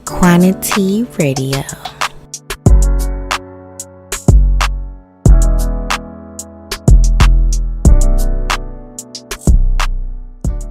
Quantity Radio.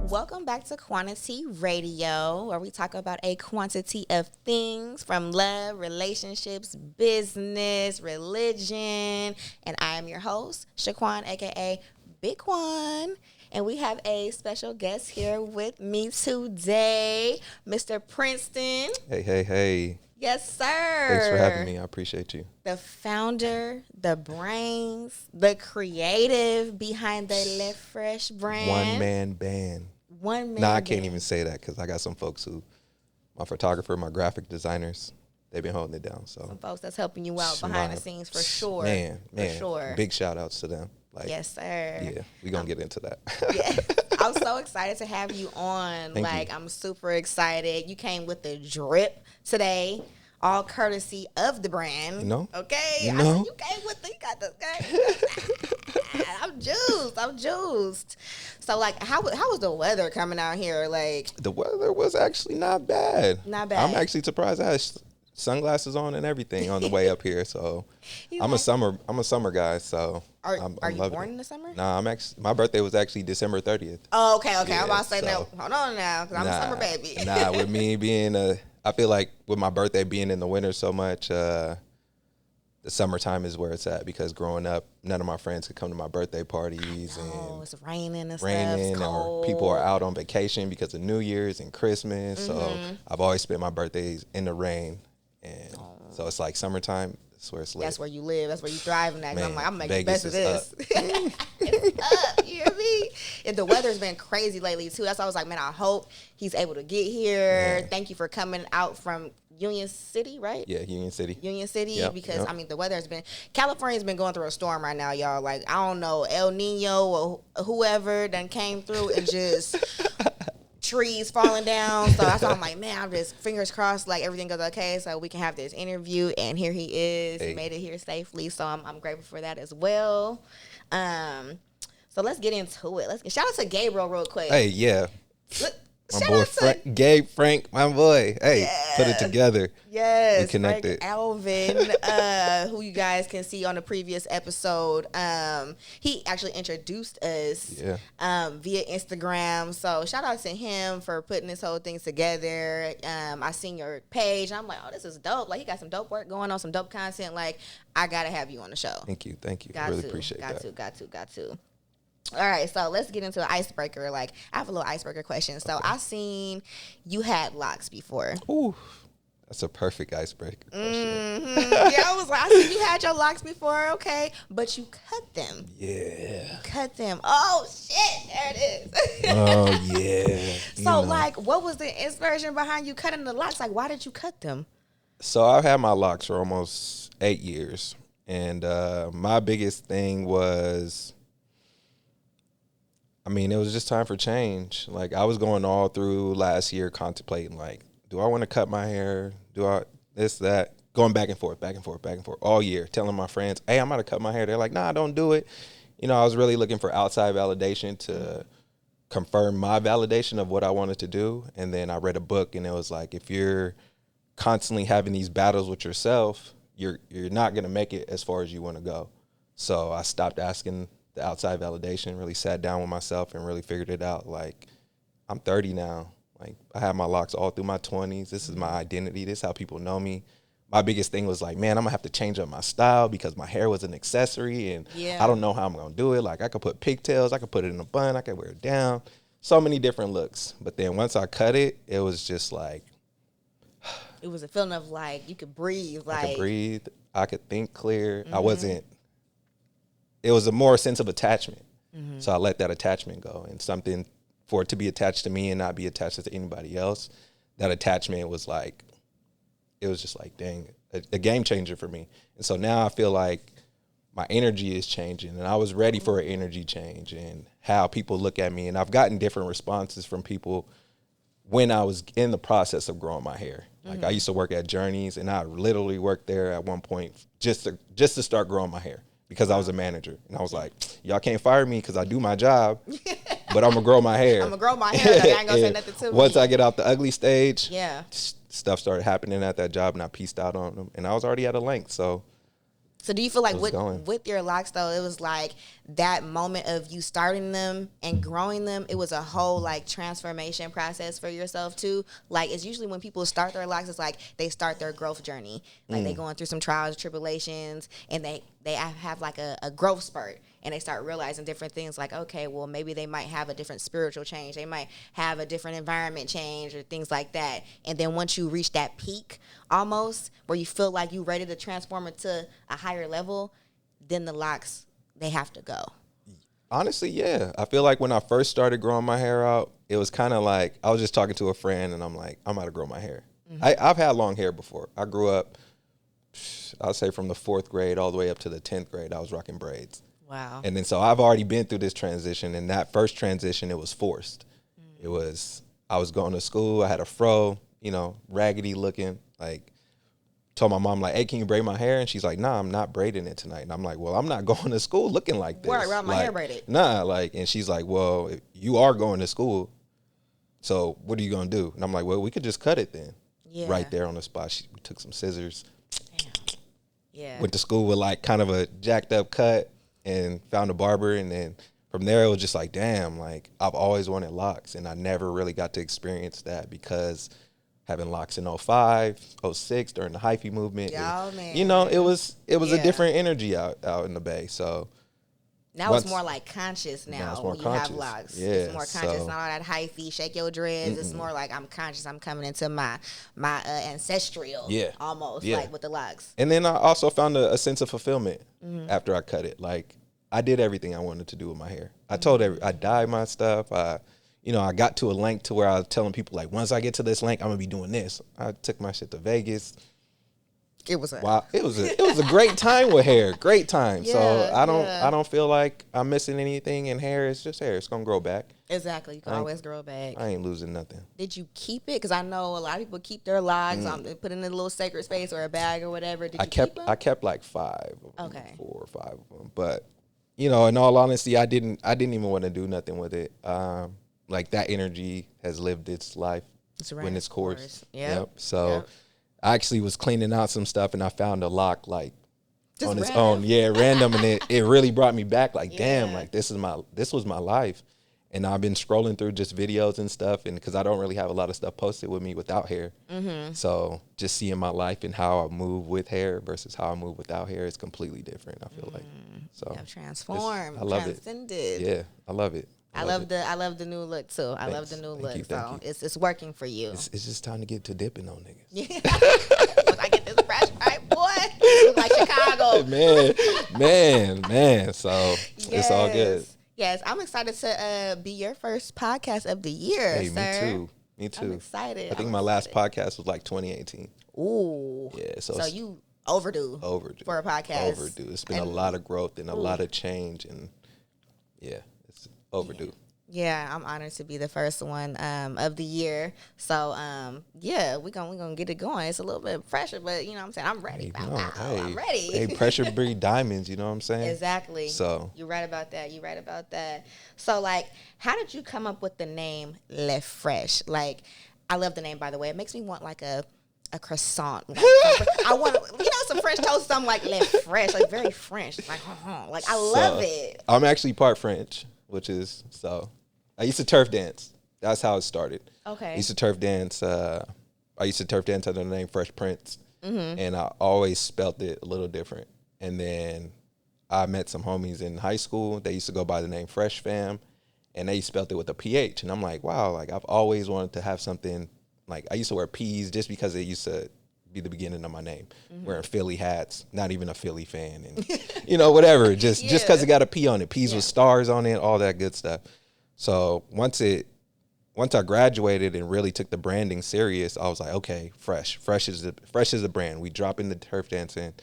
Welcome back to Quantity Radio, where we talk about a quantity of things from love, relationships, business, religion. And I am your host, Shaquan, aka Big Quan. And we have a special guest here with me today, Mr. Princeton. Hey. Yes, sir. Thanks for having me. I appreciate you. The founder, the brains, the creative behind the Lé Phresh brand. One-man band. I can't even say that because I got some folks who, my photographer, my graphic designers, they've been holding it down. So some folks that's helping you out behind the scenes for sure. Man, for sure. Big shout outs to them. Yes, sir. Yeah, we're going to get into that. Yeah. I'm so excited to have you on. Thank you. I'm super excited. You came with the drip today, all courtesy of the brand. Okay? You I said, you came with the, you got the, I'm juiced. So, how was the weather coming out here? The weather was actually not bad. Not bad. I'm actually surprised. I had sunglasses on and everything on the way up here. So, I'm a summer guy, so. Are you born in the summer? Nah, my birthday was actually December 30th. Oh, okay. Yeah, I'm about to say no. Hold on now, because I'm a summer baby. With me being I feel like with my birthday being in the winter so much, the summertime is where it's at because growing up, none of my friends could come to my birthday parties. And it's raining and raining, stuff. Or people are out on vacation because of New Year's and Christmas. So I've always spent my birthdays in the rain. And so it's like summertime. That's where it's lit. That's where you live. That's where you thriving at. I'm like, I'm making the Vegas best of this. It's up. You hear me? And the weather's been crazy lately too. That's why I was like, man, I hope he's able to get here. Man. Thank you for coming out from Union City, right? Yeah, Union City. Yep, because the weather's been, California's been going through a storm right now, y'all. I don't know, El Nino or whoever done came through and just trees falling down. So that's why I'm like, man, I'm just fingers crossed everything goes okay so we can have this interview. And here he is. He made it here safely. So I'm grateful for that as well. So let's get into it. Shout out to Gabriel real quick. Hey, yeah. My Shout boy out to Gabe Frank, my boy. Hey, put it together. Yes, we connected. Frank Alvin, who you guys can see on the previous episode. He actually introduced us via Instagram. So shout out to him for putting this whole thing together. I seen your page. And I'm like, oh, this is dope. He got some dope work going on, some dope content. I gotta have you on the show. Thank you. I really appreciate that. Got to. All right, so let's get into an icebreaker. I have a little icebreaker question. So I seen you had locks before. Ooh, that's a perfect icebreaker question. Yeah, I seen you had your locks before, okay, but you cut them. Yeah. You cut them. Oh shit, there it is. Oh yeah. So what was the inspiration behind you cutting the locks? Why did you cut them? So I've had my locks for almost 8 years, and my biggest thing was, it was just time for change. I was going all through last year contemplating, do I want to cut my hair? Do I this, that? Going back and forth all year, telling my friends, hey, I'm going to cut my hair. They're like, nah, don't do it. I was really looking for outside validation to confirm my validation of what I wanted to do. And then I read a book, and it was if you're constantly having these battles with yourself, you're not going to make it as far as you want to go. So I stopped asking the outside validation, really sat down with myself and really figured it out. I'm 30 now. I had my locks all through my 20s. This is my identity. This is how people know me. My biggest thing was man, I'm gonna have to change up my style because my hair was an accessory and I don't know how I'm gonna do it. I could put pigtails, I could put it in a bun, I could wear it down. So many different looks. But then once I cut it, it was just it was a feeling of you could breathe. I could breathe. I could think clear. It was a more sense of attachment. So I let that attachment go, and something for it to be attached to me and not be attached to anybody else. That attachment was it was just dang, a game changer for me. And so now I feel my energy is changing, and I was ready for an energy change and how people look at me. And I've gotten different responses from people when I was in the process of growing my hair. I used to work at Journeys, and I literally worked there at one point just to start growing my hair. Because I was a manager. And I was like, y'all can't fire me because I do my job, but I'm going to grow my hair. I'm going to grow my hair. I ain't going to say nothing to me. Once I get out the ugly stage, stuff started happening at that job, and I pieced out on them, and I was already at a length. So do you feel like was going. with your locks though, it was like that moment of you starting them and growing them, it was a whole like transformation process for yourself too? Like, it's usually when people start their locks, it's like they start their growth journey. Like they going through some trials, tribulations, and they have like a growth spurt, and they start realizing different things, like, okay, well, maybe they might have a different spiritual change. They might have a different environment change or things like that. And then once you reach that peak almost where you feel like you're ready to transform it to a higher level, then the locks, they have to go. Honestly, yeah. I feel like when I first started growing my hair out, it was kind of like I was just talking to a friend, and I'm like, I'm about to grow my hair. I've had long hair before. I grew up, I'll say from the 4th grade all the way up to the 10th grade, I was rocking braids. Wow. And then so I've already been through this transition, and that first transition, it was forced. It was, I was going to school, I had a fro, you know, raggedy looking, like, told my mom, like, hey, can you braid my hair? And she's like, nah, I'm not braiding it tonight. And I'm like, well, I'm not going to school looking like this. Right, my like, hair braided. Nah, like, and she's like, well, you are going to school, so what are you going to do? And I'm like, well, we could just cut it then. Yeah. Right there on the spot. We took some scissors. Damn. Yeah. Went to school with like kind of a jacked up cut and found a barber. And then from there, it was just like, damn, like I've always wanted locks. And I never really got to experience that because having locks in 05, 06 during the hyphy movement, Man. you know, it was a Yeah. different energy out in the Bay. So now it's more like conscious now it's more when you conscious. have locks. Yeah, It's more conscious, so- not all that hyphy, shake your dreads. It's more like I'm conscious. I'm coming into my ancestral, Yeah. almost, Yeah. like with the locks. And then I also found a sense of fulfillment after I cut it. Like I did everything I wanted to do with my hair. I dyed my stuff. I got to a length to where I was telling people, like, once I get to this length, I'm gonna be doing this. I took my shit to Vegas. It was It was a great time with hair. Great time. So Yeah, I don't feel like I'm missing anything in hair. It's just hair. It's gonna grow back. Exactly. You can always grow back. I ain't losing nothing. Did you keep it? Because I know a lot of people keep their locks, they put it in a little sacred space or a bag or whatever. Did you keep them? I kept like 5 of them, Okay. 4 or 5 of them. But in all honesty, I didn't even want to do nothing with it. Like that energy has lived its life, when its course. Yep. So Yep. I actually was cleaning out some stuff, and I found a lock like Just on its random. own. Yeah, random, and it really brought me back. Like, damn, Yeah. like this was my life. And I've been scrolling through just videos and stuff, and because I don't really have a lot of stuff posted with me without hair. So just seeing my life and how I move with hair versus how I move without hair is completely different, I feel like. So You have transformed, I love transcended. it. Yeah, I love it. I love the new look too. I love the new Thank look. you, thank you. It's working for you. It's just time to get to dipping on niggas. Once I get this fresh right, boy, you look like Chicago. man. So it's all good. Yes, I'm excited to be your first podcast of the year, Hey, sir. me too. I'm excited. I think my last podcast was like 2018. Ooh. Yeah, so So it's you overdue for a podcast. Overdue. It's been a lot of growth and a lot of change, and yeah, it's overdue. Yeah, I'm honored to be the first one of the year. So yeah, we're gonna get it going. It's a little bit pressure, but you know what I'm saying? I'm ready. I'm ready. Hey, pressure breed diamonds, you know what I'm saying? Exactly. So you're right about that. So like, how did you come up with the name Lé Phresh? Like, I love the name, by the way. It makes me want like a croissant. Like, I want some French toast. Something like Lé Phresh, like very French. Like like I love it. I'm actually part French, which is I used to turf dance. That's how it started. Okay. I used to turf dance. I used to turf dance under the name Fresh Prince, and I always spelt it a little different. And then I met some homies in high school. They used to go by the name Fresh Fam, and they spelt it with a PH. And I'm like, wow, like I've always wanted to have something. Like I used to wear P's just because it used to be the beginning of my name. Wearing Philly hats, not even a Philly fan, and whatever. Just because it got a P on it. P's with stars on it, all that good stuff. So once I graduated and really took the branding serious, I was like, okay, Fresh is the brand. We drop in the turf dancing,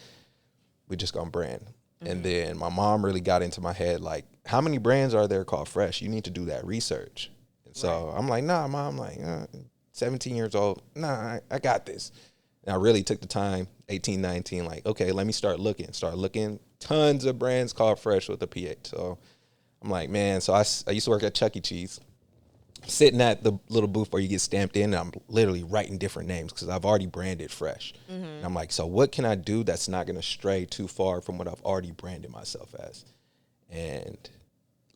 we just gonna brand. And then my mom really got into my head, like, how many brands are there called Fresh? You need to do that research. And so I'm like, nah, Mom, like 17 years old, nah, I got this. And I really took the time, 18, 19, like, okay, let me start looking, tons of brands called Fresh with a PH. So I'm like, man, so I used to work at Chuck E. Cheese, sitting at the little booth where you get stamped in, and I'm literally writing different names because I've already branded Phresh. And I'm like, so what can I do that's not going to stray too far from what I've already branded myself as? And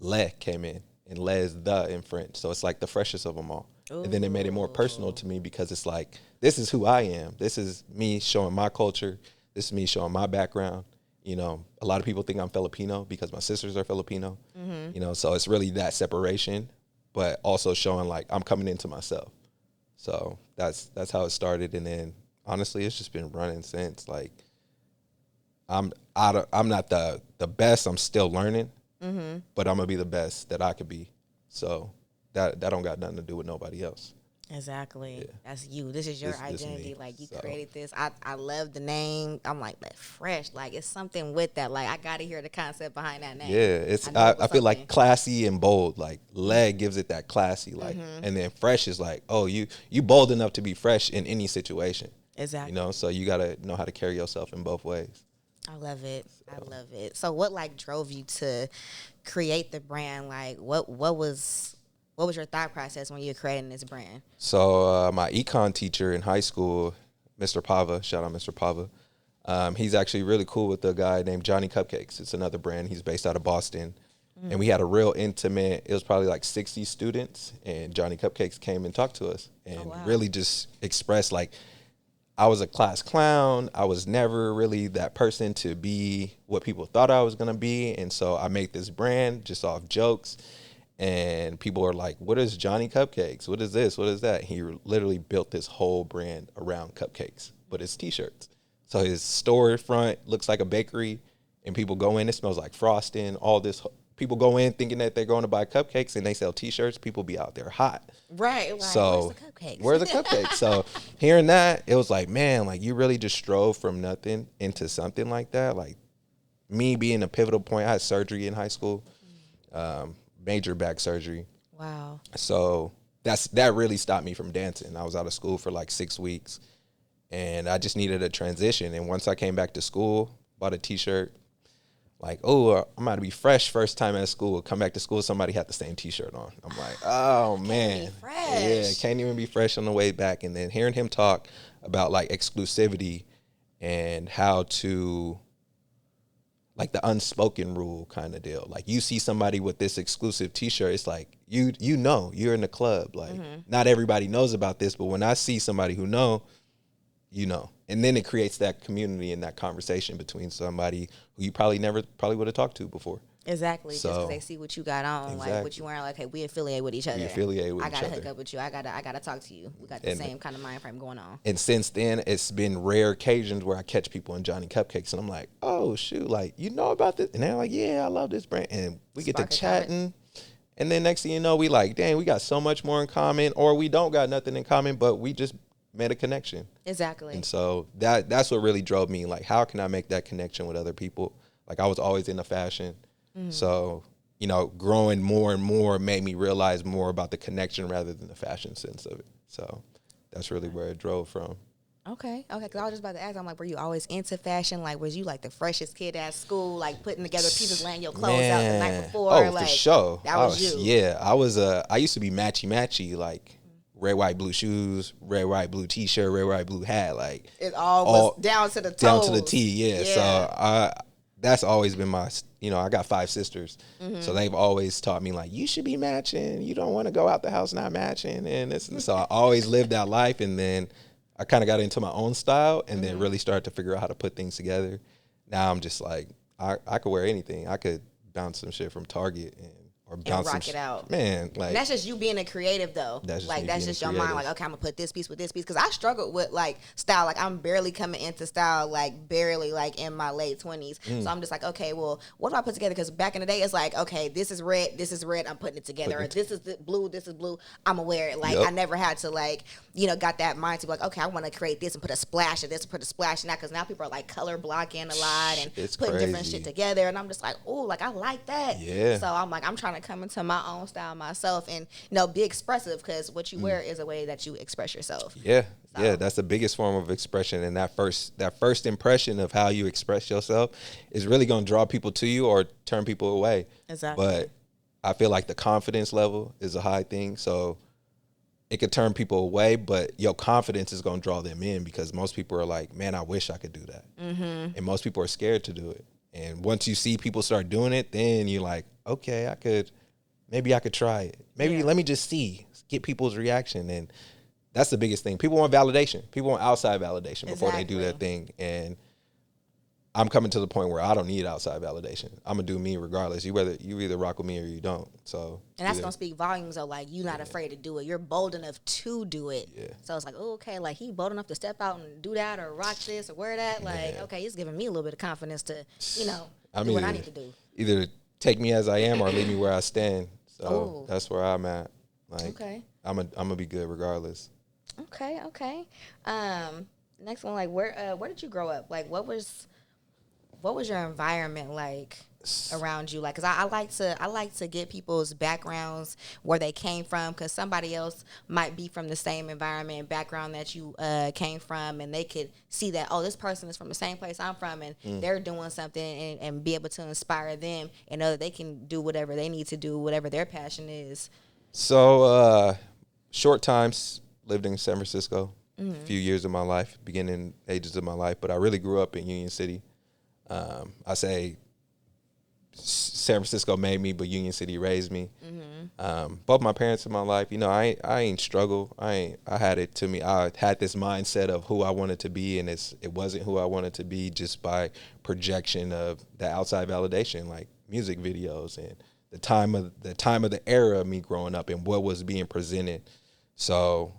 Lé came in, and Lé is the in French. So it's like the freshest of them all. Ooh. And then it made it more personal to me because it's like, this is who I am. This is me showing my culture. This is me showing my background. You know, a lot of people think I'm Filipino because my sisters are Filipino. You know, so it's really that separation, but also showing like I'm coming into myself. So that's how it started. And then honestly, it's just been running since. Like I'm not the best. I'm still learning, but I'm gonna be the best that I could be. So that don't got nothing to do with nobody else. Exactly. Yeah. That's you. This is your identity. Like, you created this. I love the name. I'm like, Lé Phresh. Like, it's something with that. Like, I got to hear the concept behind that name. Yeah, I feel like classy and bold. Like, Lé gives it that classy. Like, and then Phresh is like, oh, you bold enough to be fresh in any situation. Exactly. You know, so you got to know how to carry yourself in both ways. I love it. I love it. So what, like, drove you to create the brand? Like, what was your thought process when you were creating this brand? So my econ teacher in high school, Mr. Pava, shout out Mr. Pava, he's actually really cool with a guy named Johnny Cupcakes. It's another brand. He's based out of Boston. And we had a real intimate, it was probably like 60 students, and Johnny Cupcakes came and talked to us and really just expressed, like, I was a class clown. I was never really that person to be what people thought I was going to be. And so I made this brand just off jokes. And people are like, what is Johnny Cupcakes? What is this? What is that? He literally built this whole brand around cupcakes, but it's T-shirts. So his store front looks like a bakery, and people go in, it smells like frosting, all this. People go in thinking that they're going to buy cupcakes, and they sell T-shirts. People be out there hot. Right. Like, so where's the cupcakes? Where's the cupcakes? So hearing that, it was like, man, like you really just strove from nothing into something like that. Like me being a pivotal point, I had surgery in high school. Major back surgery. Wow. So that really stopped me from dancing. I was out of school for like 6 weeks, and I just needed a transition. And once I came back to school, bought a T-shirt, like, oh, I'm about to be fresh first time at school. Come back to school, somebody had the same T-shirt on. I'm like, oh man, yeah, can't even be fresh on the way back. And then hearing him talk about like exclusivity and how to, like, the unspoken rule kind of deal. Like, you see somebody with this exclusive T-shirt, it's like, you know, you're in the club. Like, not everybody knows about this, but when I see somebody who know, you know. And then it creates that community and that conversation between somebody who you probably would have talked to before. Exactly. So, just because they see what you got on, exactly. Like what you wearing, like, hey, we affiliate with each other. I gotta hook up with you. I gotta talk to you. We got the same kind of mind frame going on. And since then, it's been rare occasions where I catch people in Johnny Cupcakes, and I'm like, oh shoot, like, you know about this? And they're like, yeah, I love this brand. And we get to chatting, and then next thing you know, we like, dang, we got so much more in common, or we don't got nothing in common, but we just made a connection. Exactly. And so that's what really drove me. Like, how can I make that connection with other people? Like, I was always into fashion. So, you know, growing more and more made me realize more about the connection rather than the fashion sense of it. So that's really where it drove from. Okay. Because I was just about to ask, I'm like, were you always into fashion? Like, was you like the freshest kid at school, like putting together pieces, laying your clothes out the night before? Oh, like, for sure. That was you. Yeah, I used to be matchy, like red, white, blue shoes, red, white, blue T-shirt, red, white, blue hat. Like, it all was down to the toes. Down to the T, yeah. So that's always been my, you know, I got 5 sisters. So they've always taught me, like, you should be matching. You don't want to go out the house not matching. And so I always lived that life. And then I kind of got into my own style and then really started to figure out how to put things together. Now I'm just like, I could wear anything. I could bounce some shit from Target or bounce rock it out. Man, like, and that's just you being a creative, though. That's just your mind. Like, okay, I'm gonna put this piece with this piece, because I struggled with like style. Like, I'm barely coming into style, like barely, like in my late 20s. So I'm just like, okay, well, what do I put together? Because back in the day, it's like, okay, this is red, I'm putting it together. Or this is blue, I'm gonna wear it. Like, I never had to, like, you know, got that mind to be like, okay, I want to create this and put a splash of this, put a splash of that, because now people are like color blocking a lot and putting different shit together, and I'm just like, oh, like, I like that. Yeah. So I'm like, I'm trying to come into my own style myself and, you know, be expressive, because what you wear is a way that you express yourself. Yeah. So. Yeah, that's the biggest form of expression, and that first impression of how you express yourself is really going to draw people to you or turn people away. Exactly. But I feel like the confidence level is a high thing. So it could turn people away, but your confidence is going to draw them in because most people are like, man, I wish I could do that. Mm-hmm. And most people are scared to do it. And once you see people start doing it, then you're like, okay, maybe I could try it. Maybe let me just get people's reaction. And that's the biggest thing. People want validation. People want outside validation before they do their thing. And I'm coming to the point where I don't need outside validation. I'm gonna do me regardless. You either rock with me or you don't. So and that's gonna speak volumes of like you're not afraid to do it. You're bold enough to do it. Yeah. So it's like, oh, okay, like he bold enough to step out and do that or rock this or wear that. Like, okay, he's giving me a little bit of confidence to, do what I need to do. Either take me as I am or leave me where I stand. So that's where I'm at. Like, okay. I'm gonna be good regardless. Okay. Next one, like where did you grow up? Like what was your environment like around you? Like, cause I like to get people's backgrounds where they came from, cause somebody else might be from the same environment and background that you came from, and they could see that, oh, this person is from the same place I'm from, and they're doing something, and be able to inspire them and know that they can do whatever they need to do, whatever their passion is. So, short times lived in San Francisco, a few years of my life, beginning ages of my life, but I really grew up in Union City. I say San Francisco made me, but Union City raised me. Both my parents in my life, I ain't struggle. I had it to me. I had this mindset of who I wanted to be, and it wasn't who I wanted to be just by projection of the outside validation, like music videos and the time of the era of me growing up and what was being presented. So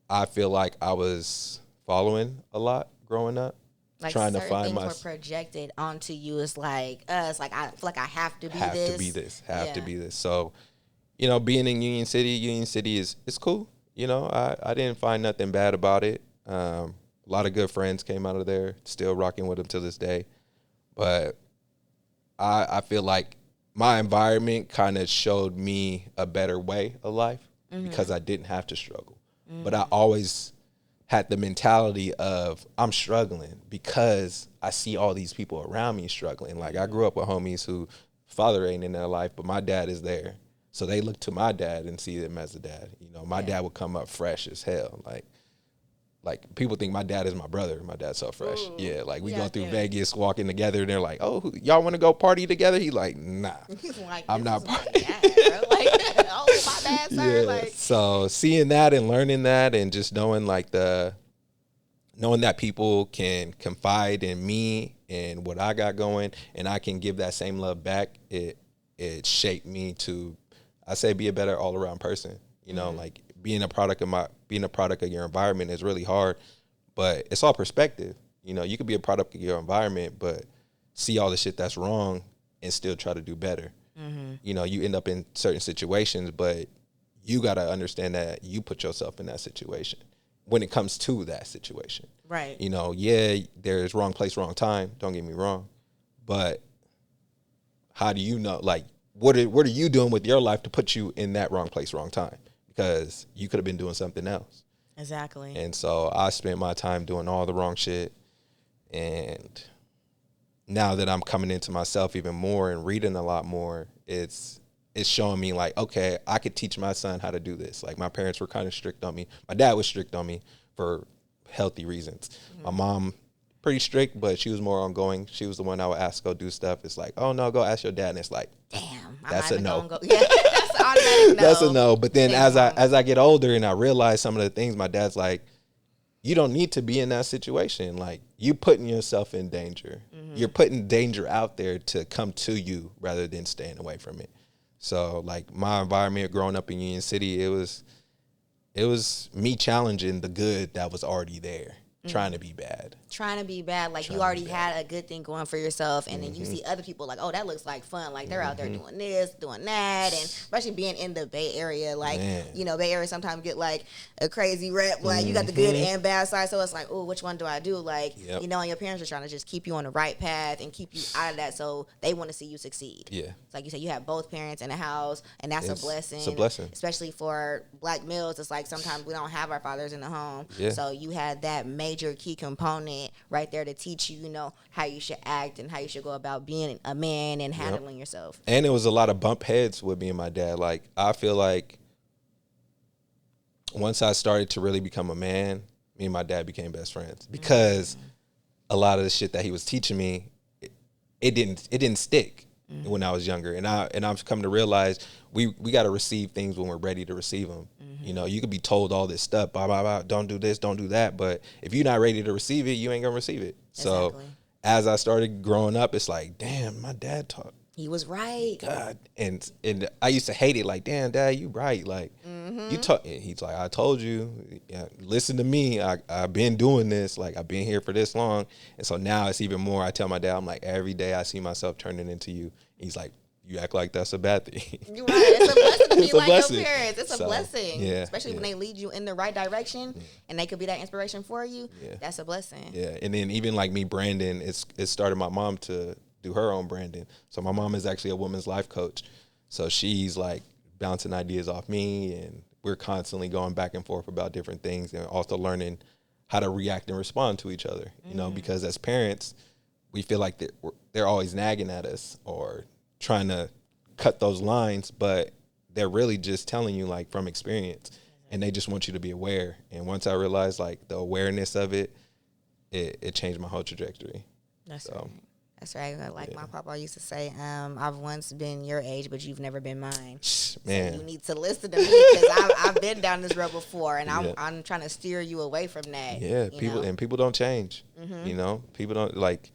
I feel like I was following a lot growing up. Like trying certain to find things were projected onto you. It's like I feel like I have to be this. So, being in Union City is cool. I didn't find nothing bad about it. A lot of good friends came out of there, still rocking with them to this day. But I feel like my environment kind of showed me a better way of life because I didn't have to struggle. But I always had the mentality of I'm struggling because I see all these people around me struggling. Like I grew up with homies who father ain't in their life, but my dad is there. So they look to my dad and see him as a dad. My dad would come up fresh as hell. Like people think my dad is my brother. My dad's so fresh. Ooh, yeah, like we go through Vegas walking together and they're like, oh, y'all want to go party together? He like, nah, like, I'm not partying. Like, oh, my bad, sir. Yeah. Like. So seeing that and learning that and just knowing knowing that people can confide in me and what I got going and I can give that same love back, it shaped me to, I say, be a better all around person. Like being a product of your environment is really hard, but it's all perspective. You could be a product of your environment, but see all the shit that's wrong and still try to do better. You end up in certain situations, but you got to understand that you put yourself in that situation when it comes to that situation. Right. There's wrong place, wrong time. Don't get me wrong. But how do you know, like, what are you doing with your life to put you in that wrong place, wrong time? Because you could have been doing something else. Exactly. And so I spent my time doing all the wrong shit. And now that I'm coming into myself even more and reading a lot more, it's showing me like, okay, I could teach my son how to do this. Like my parents were kind of strict on me. My dad was strict on me for healthy reasons. My mom, pretty strict, but she was more ongoing. She was the one I would ask go do stuff. It's like, oh no, go ask your dad. And it's like, damn, that's a no. Yeah, that's an automatic no. That's a no. But then as I get older and I realize some of the things, my dad's like, you don't need to be in that situation. Like you putting yourself in danger. You're putting danger out there to come to you rather than staying away from it. So like my environment growing up in Union City, it was me challenging the good that was already there. Trying to be bad. Like you already had a good thing going for yourself, and then you see other people like, oh, that looks like fun. Like they're out there doing this, doing that, and especially being in the Bay Area, like Bay Area sometimes get like a crazy rep. Like you got the good and bad side, so it's like, oh, which one do I do? Like and your parents are trying to just keep you on the right path and keep you out of that, so they want to see you succeed. Yeah, it's like you said, you have both parents in the house, and that's a blessing. It's a blessing, especially for Black males. It's like sometimes we don't have our fathers in the home, so you had that major key component moment right there to teach you, how you should act and how you should go about being a man and handling yourself. And it was a lot of bump heads with me and my dad. Like, I feel like once I started to really become a man, me and my dad became best friends because a lot of the shit that he was teaching me, it didn't stick when I was younger. And I've come to realize we got to receive things when we're ready to receive them. You could be told all this stuff, blah, blah, blah, don't do this, don't do that. But if you're not ready to receive it, you ain't going to receive it. So as I started growing up, it's like, damn, my dad taught. He was right. God. And I used to hate it. Like, damn, Dad, you right. Like, you taught. He's like, I told you, listen to me. I've been doing this. Like, I've been here for this long. And so now it's even more. I tell my dad, I'm like, every day I see myself turning into you. He's like, you act like that's a bad thing. You're right. It's a blessing to be It's a like blessing. your parents. It's a blessing. Yeah, Especially when they lead you in the right direction and they could be that inspiration for you. Yeah. That's a blessing. Yeah. And then even like me branding, it started my mom to do her own branding. So my mom is actually a women's life coach. So she's like bouncing ideas off me, and we're constantly going back and forth about different things, and also learning how to react and respond to each other, because as parents, we feel like they're always nagging at us or trying to cut those lines, but they're really just telling you like from experience, and they just want you to be aware. And once I realized like the awareness of it changed my whole trajectory. That's right. That's right. Like my papa used to say, I've once been your age, but you've never been mine. Man. So you need to listen to me because I've been down this road before, and I'm trying to steer you away from that. Yeah, people don't change. People don't, like,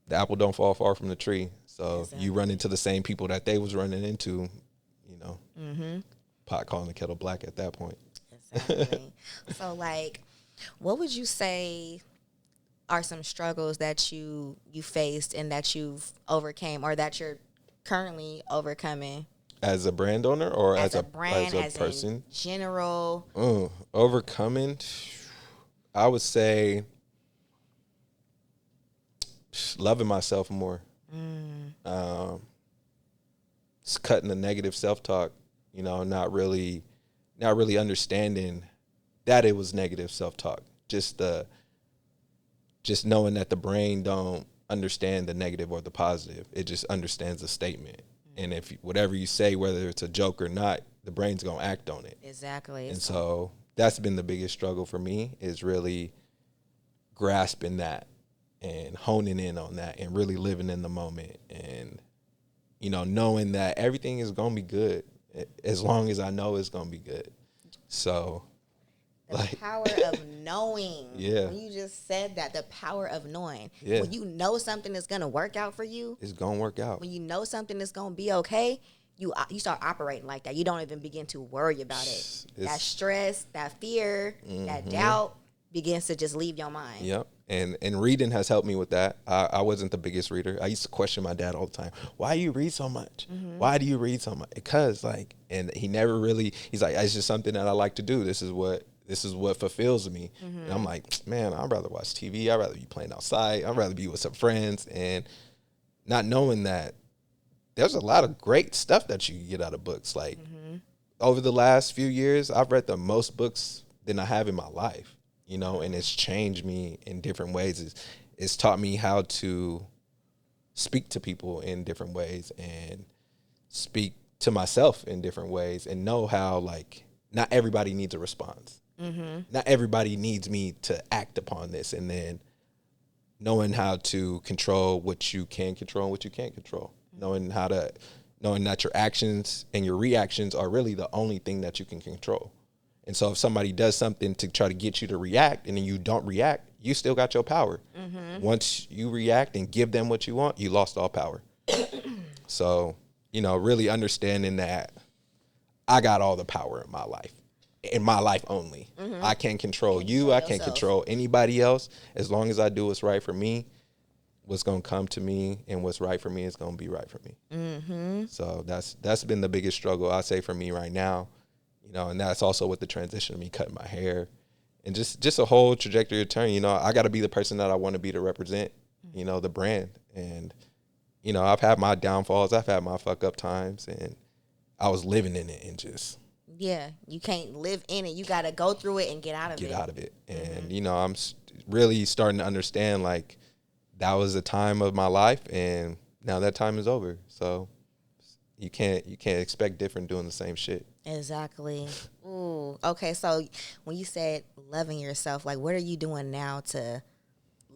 the apple don't fall far from the tree. So you run into the same people that they was running into, pot calling the kettle black at that point. Exactly. So, like, what would you say are some struggles that you faced and that you've overcame or that you're currently overcoming? As a brand owner or as a brand, as a person? In general. Overcoming, I would say loving myself more. Just cutting the negative self-talk, not really understanding that it was negative self-talk. Just knowing that the brain don't understand the negative or the positive. It just understands the statement. And if whatever you say, whether it's a joke or not, the brain's going to act on it. Exactly. And so that's been the biggest struggle for me, is really grasping that and honing in on that and really living in the moment and, knowing that everything is going to be good as long as I know it's going to be good. So the power of knowing. Yeah. When you just said that, the power of knowing. Yeah. When you know something is going to work out for you. It's going to work out. When you know something is going to be okay, you start operating like that. You don't even begin to worry about it. That stress, that fear, that doubt begins to just leave your mind. Yep. And reading has helped me with that. I wasn't the biggest reader. I used to question my dad all the time. Why do you read so much? Why do you read so much? Because and he never really, he's like, it's just something that I like to do. This is what fulfills me. And I'm like, man, I'd rather watch TV. I'd rather be playing outside. I'd rather be with some friends. And not knowing that there's a lot of great stuff that you get out of books. Like over the last few years, I've read the most books than I have in my life, and it's changed me in different ways. It's taught me how to speak to people in different ways and speak to myself in different ways and know how, like, not everybody needs a response. Not everybody needs me to act upon this, and then knowing how to control what you can control and what you can't control. Knowing that your actions and your reactions are really the only thing that you can control. And so if somebody does something to try to get you to react and then you don't react, you still got your power. Once you react and give them what you want, you lost all power. So, really understanding that I got all the power in my life. In my life only. I can't control you. I can't control anybody else. As long as I do what's right for me, what's going to come to me and what's right for me is going to be right for me. So that's been the biggest struggle, I say, for me right now. And that's also with the transition of me cutting my hair and just a whole trajectory of turn. I got to be the person that I want to be to represent, the brand. And, I've had my downfalls. I've had my fuck up times, and I was living in it and just. Yeah, you can't live in it. You got to go through it and get out of it. Get out of it. And, I'm really starting to understand like that was a time of my life, and now that time is over. So you can't expect different doing the same shit. Exactly. Ooh. Okay. So when you said loving yourself, like, what are you doing now to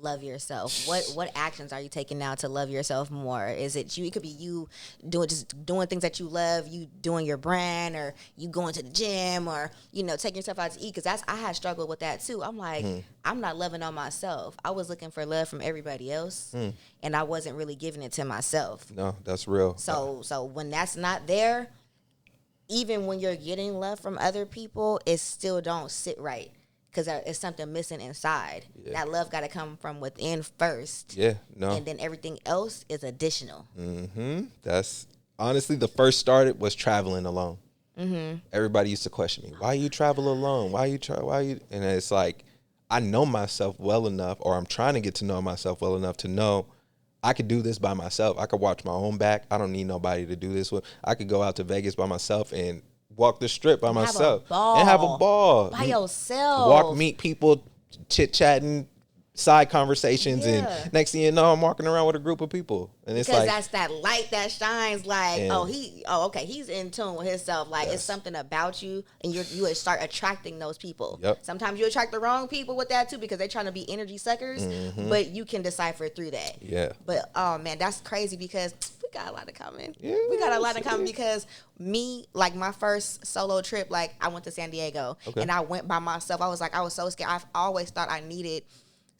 love yourself? What actions are you taking now to love yourself more? Is it you? It could be you doing things that you love. You doing your brand, or you going to the gym, or taking yourself out to eat. Because I had struggled with that too. I'm like, I'm not loving on myself. I was looking for love from everybody else, and I wasn't really giving it to myself. No, that's real. So when that's not there, even when you're getting love from other people, it still don't sit right. Because it's something missing inside. Yeah. That love got to come from within first. Yeah, no. And then everything else is additional. That's honestly the first started was traveling alone. Everybody used to question me, why you travel alone? Why you? And it's like, I know myself well enough, or I'm trying to get to know myself well enough to know I could do this by myself. I could watch my own back. I don't need nobody to do this with. I could go out to Vegas by myself and walk the strip by myself and have a ball by yourself. Meet people, chit chatting, side conversations, and next thing you know, I'm walking around with a group of people, and it's because like that's that light that shines. Like, okay, he's in tune with himself. Like, it's something about you, and you would start attracting those people. Yep. Sometimes you attract the wrong people with that too, because they're trying to be energy suckers. But you can decipher through that. Yeah. But oh man, that's crazy because we got a lot in common. Yeah, we got a lot in common because me, like my first solo trip, like I went to San Diego and I went by myself. I was so scared. I've always thought I needed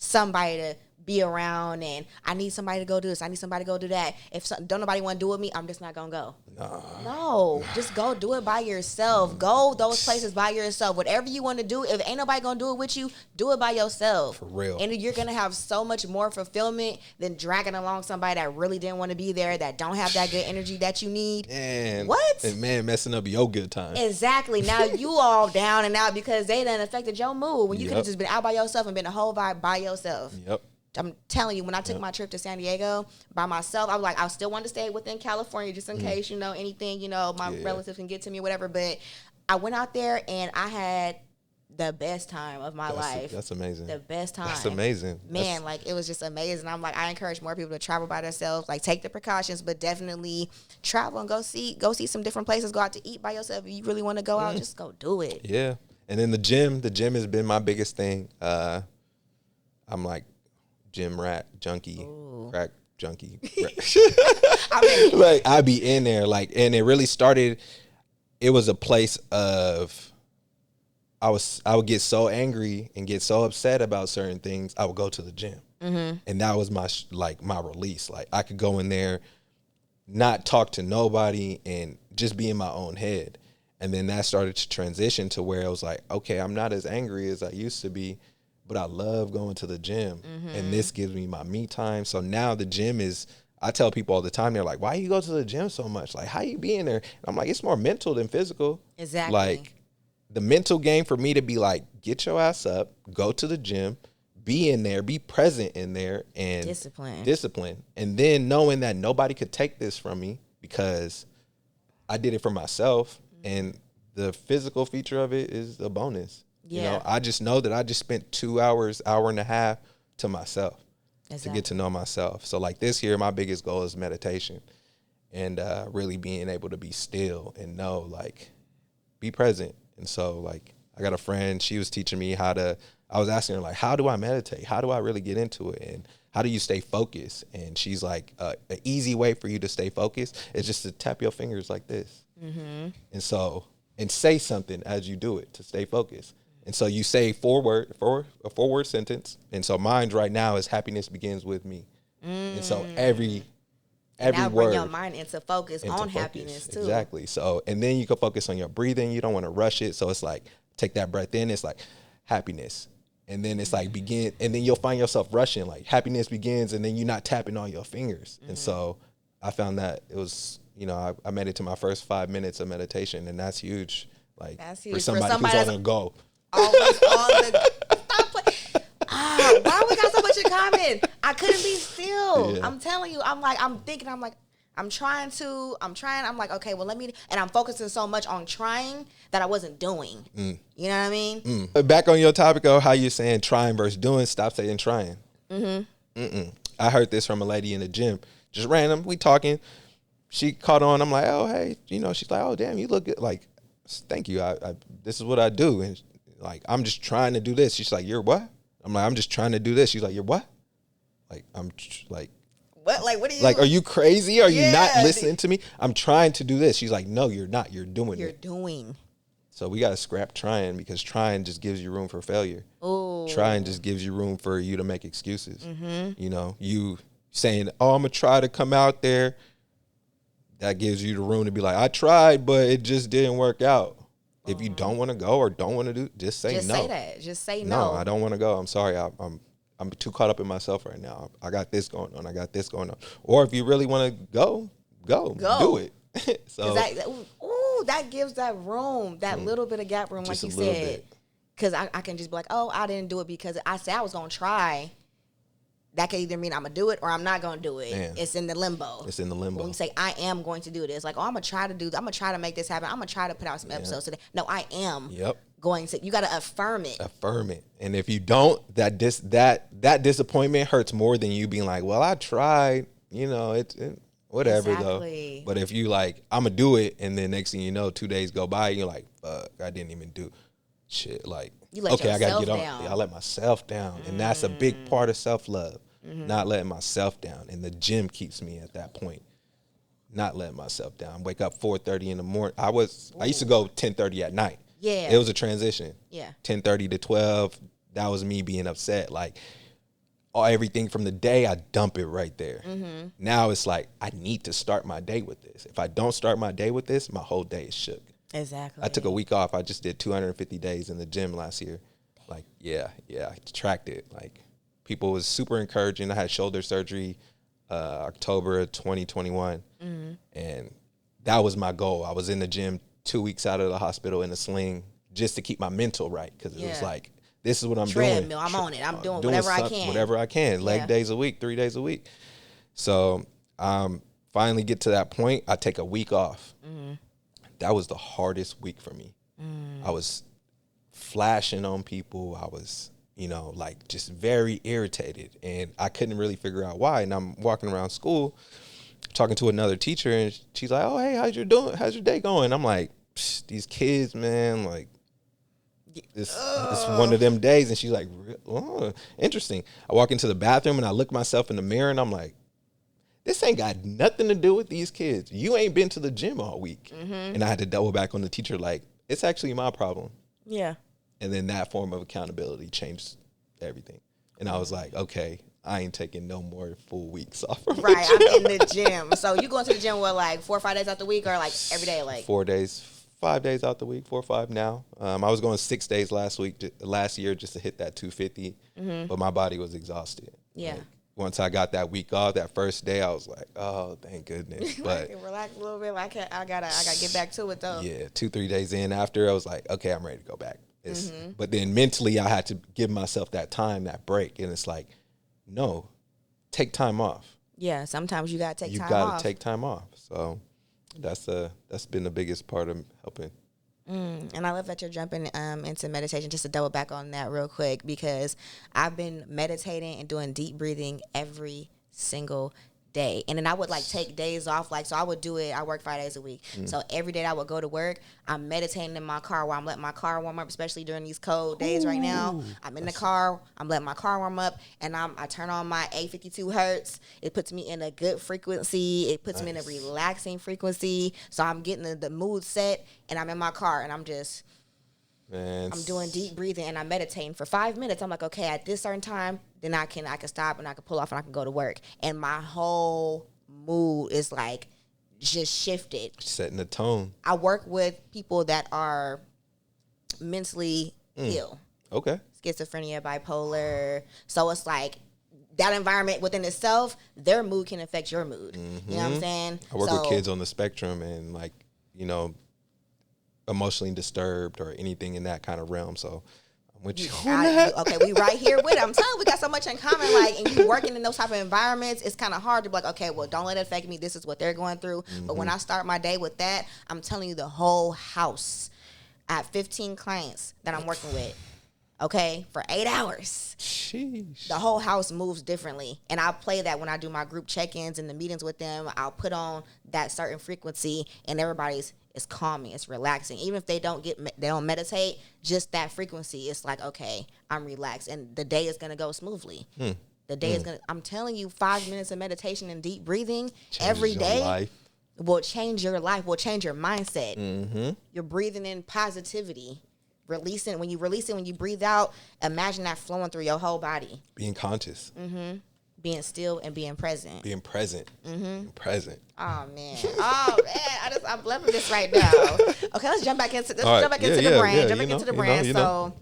somebody to be around, and I need somebody to go do this. I need somebody to go do that. If don't nobody want to do it with me, I'm just not gonna go. No, just go do it by yourself. Go those places by yourself. Whatever you want to do, if ain't nobody gonna do it with you, do it by yourself. For real. And you're gonna have so much more fulfillment than dragging along somebody that really didn't want to be there, that don't have that good energy that you need. Man, what? And messing up your good time. Exactly. Now you all down and out because they done affected your mood when you could have just been out by yourself and been a whole vibe by yourself. Yep. I'm telling you, when I took my trip to San Diego by myself, I was like, I still want to stay within California just in case, anything, my relatives can get to me or whatever. But I went out there and I had the best time of my life. That's amazing. The best time. That's amazing. Man, it was just amazing. I'm like, I encourage more people to travel by themselves. Like, take the precautions, but definitely travel and go see some different places. Go out to eat by yourself. If you really want to go out, just go do it. Yeah. And then the gym has been my biggest thing. I'm like, gym rat junkie, crack junkie. Like, I be in there, like, and it really started. It was a place of, I would get so angry and get so upset about certain things. I would go to the gym, and that was my my release. Like, I could go in there, not talk to nobody, and just be in my own head. And then that started to transition to where it was like, okay, I'm not as angry as I used to be, but I love going to the gym, and this gives me my me time. So now the gym is, I tell people all the time, they're like, why you go to the gym so much? Like, how you be in there? And I'm like, it's more mental than physical. Exactly. Like, the mental game for me to be like, get your ass up, go to the gym, be in there, be present in there, and discipline. And then knowing that nobody could take this from me because I did it for myself, and the physical feature of it is a bonus. Yeah. I just know that I just spent 2 hours, hour and a half to myself to get to know myself. So like this year, my biggest goal is meditation, and really being able to be still and know, like, be present. And so like, I got a friend, she was teaching me I was asking her, like, how do I meditate? How do I really get into it? And how do you stay focused? And she's like, an easy way for you to stay focused is just to tap your fingers like this. And say something as you do it to stay focused. And so you say a four-word sentence. And so mine right now is happiness begins with me. And so every now word. Bring your mind into focus on happiness too. Exactly. So, and then you can focus on your breathing. You don't want to rush it. So it's like, take that breath in. It's like happiness. And then it's like begin. And then you'll find yourself rushing. Like, happiness begins, and then you're not tapping on your fingers. And so I found that it was, I made it to my first 5 minutes of meditation, and that's huge. Like, that's huge. For somebody who's on a go. Always on the stop playing. Why we got so much in common? I couldn't be still. Yeah. I'm telling you, I'm thinking, I'm trying. I'm like, okay, well, and I'm focusing so much on trying that I wasn't doing. You know what I mean? Back on your topic of how you're saying trying versus doing, stop saying trying. I heard this from a lady in the gym, just random. We talking. She caught on. I'm like, oh, hey, she's like, oh, damn, you look good. Like, thank you. I this is what I do. And like, I'm just trying to do this. She's like, you're what? I'm like, I'm just trying to do this. She's like, you're what? Like, I'm like, what? Like, what are you? Like, are you crazy? Are you not listening to me? I'm trying to do this. She's like, no, you're not. You're doing it. You're doing. So we got to scrap trying, because trying just gives you room for failure. Oh. Trying just gives you room for you to make excuses. You saying, oh, I'm going to try to come out there. That gives you the room to be like, I tried, but it just didn't work out. If you don't want to go or don't want to do, just say no. Just say that. Just say no. No, I don't want to go. I'm sorry. I'm too caught up in myself right now. I got this going on. I got this going on. Or if you really want to go. Do it. So that gives that room, that little bit of gap room, like you said. Because I can just be like, oh, I didn't do it because I said I was going to try. That could either mean I'm going to do it or I'm not going to do it. Man. It's in the limbo. When you say, I am going to do this, like, oh, I'm going to try to make this happen. I'm going to try to put out some episodes today. No, I am going to. You got to affirm it. Affirm it. And if you don't, that disappointment hurts more than you being like, well, I tried. Whatever, exactly. Though. But if you like, I'm going to do it, and then next thing you know, 2 days go by, and you're like, fuck, I didn't even do shit. Like, okay, I got to get on. I let myself down. And that's a big part of self-love. Not letting myself down. And the gym keeps me at that point. Not letting myself down. Wake up 4:30 in the morning. I used to go 10:30 at night. Yeah. It was a transition. Yeah. 10:30 to 12. That was me being upset. Like, everything from the day, I dump it right there. Now it's like, I need to start my day with this. If I don't start my day with this, my whole day is shook. Exactly. I took a week off. I just did 250 days in the gym last year. Like, yeah, I tracked it. Like, people was super encouraging. I had shoulder surgery October 2021. And that was my goal. I was in the gym 2 weeks out of the hospital in a sling just to keep my mental right, because it was like, this is what I'm doing. I'm on it. I'm doing whatever I can. Whatever I can. Leg days a week, 3 days a week. So finally get to that point. I take a week off. That was the hardest week for me. I was flashing on people. I was, like, just very irritated. And I couldn't really figure out why. And I'm walking around school talking to another teacher, and she's like, oh, hey, how's your day going? I'm like, these kids, man, like, it's one of them days. And she's like, oh, interesting. I walk into the bathroom and I look myself in the mirror and I'm like, this ain't got nothing to do with these kids. You ain't been to the gym all week. And I had to double back on the teacher, like, it's actually my problem. Yeah. And then that form of accountability changed everything. And I was like, okay, I ain't taking no more full weeks off from right, I'm in the gym. So you going to the gym, like 4 or 5 days out the week, or like every day? Like 4 days, 5 days out the week, 4 or 5 now. I was going 6 days last year just to hit that 250, but my body was exhausted. Yeah. Like, once I got that week off, that first day, I was like, oh, thank goodness. But relax a little bit. I gotta get back to it though. Yeah, 2-3 days in after, I was like, okay, I'm ready to go back. But then mentally, I had to give myself that time, that break, and it's like, no, take time off. Yeah, sometimes you gotta take time off. You gotta take time off. So that's been the biggest part of helping. And I love that you're jumping into meditation. Just to double back on that real quick, because I've been meditating and doing deep breathing every single day. And then I would like take days off. Like, so I would do it. I work 5 days a week. So every day I would go to work, I'm meditating in my car while I'm letting my car warm up, especially during these cold days right now. I'm in the car, I'm letting my car warm up, and I turn on my 852 hertz. It puts me in a good frequency. It puts me in a relaxing frequency. So I'm getting the mood set, and I'm in my car, and I'm just... I'm doing deep breathing and I'm meditating for 5 minutes. I'm like, okay, at this certain time, then I can stop and I can pull off and I can go to work. And my whole mood is like just shifted. Setting the tone. I work with people that are mentally ill. Okay. Schizophrenia, bipolar. So it's like that environment within itself, their mood can affect your mood. You know what I'm saying? I work with kids on the spectrum and emotionally disturbed or anything in that kind of realm. So I'm with you on that. Okay, we right here with it. I'm telling you, we got so much in common. Like, and you working in those type of environments, it's kind of hard to be like, okay, well, don't let it affect me. This is what they're going through. But when I start my day with that, I'm telling you, the whole house. I have 15 clients that I'm working with. Okay, for 8 hours. Sheesh. The whole house moves differently. And I'll play that when I do my group check-ins and the meetings with them. I'll put on that certain frequency, and everybody's it's calming, it's relaxing. Even if they don't meditate, just that frequency, it's like, okay, I'm relaxed. And the day is gonna go smoothly. The day is gonna, I'm telling you, 5 minutes of meditation and deep breathing every day will change your life, will change your mindset. You're breathing in positivity. Releasing, when you release it, when you breathe out, imagine that flowing through your whole body. Being conscious. Being still and being present. Being present. Present. Oh man. I'm loving this right now. Okay, let's jump back into the brand. So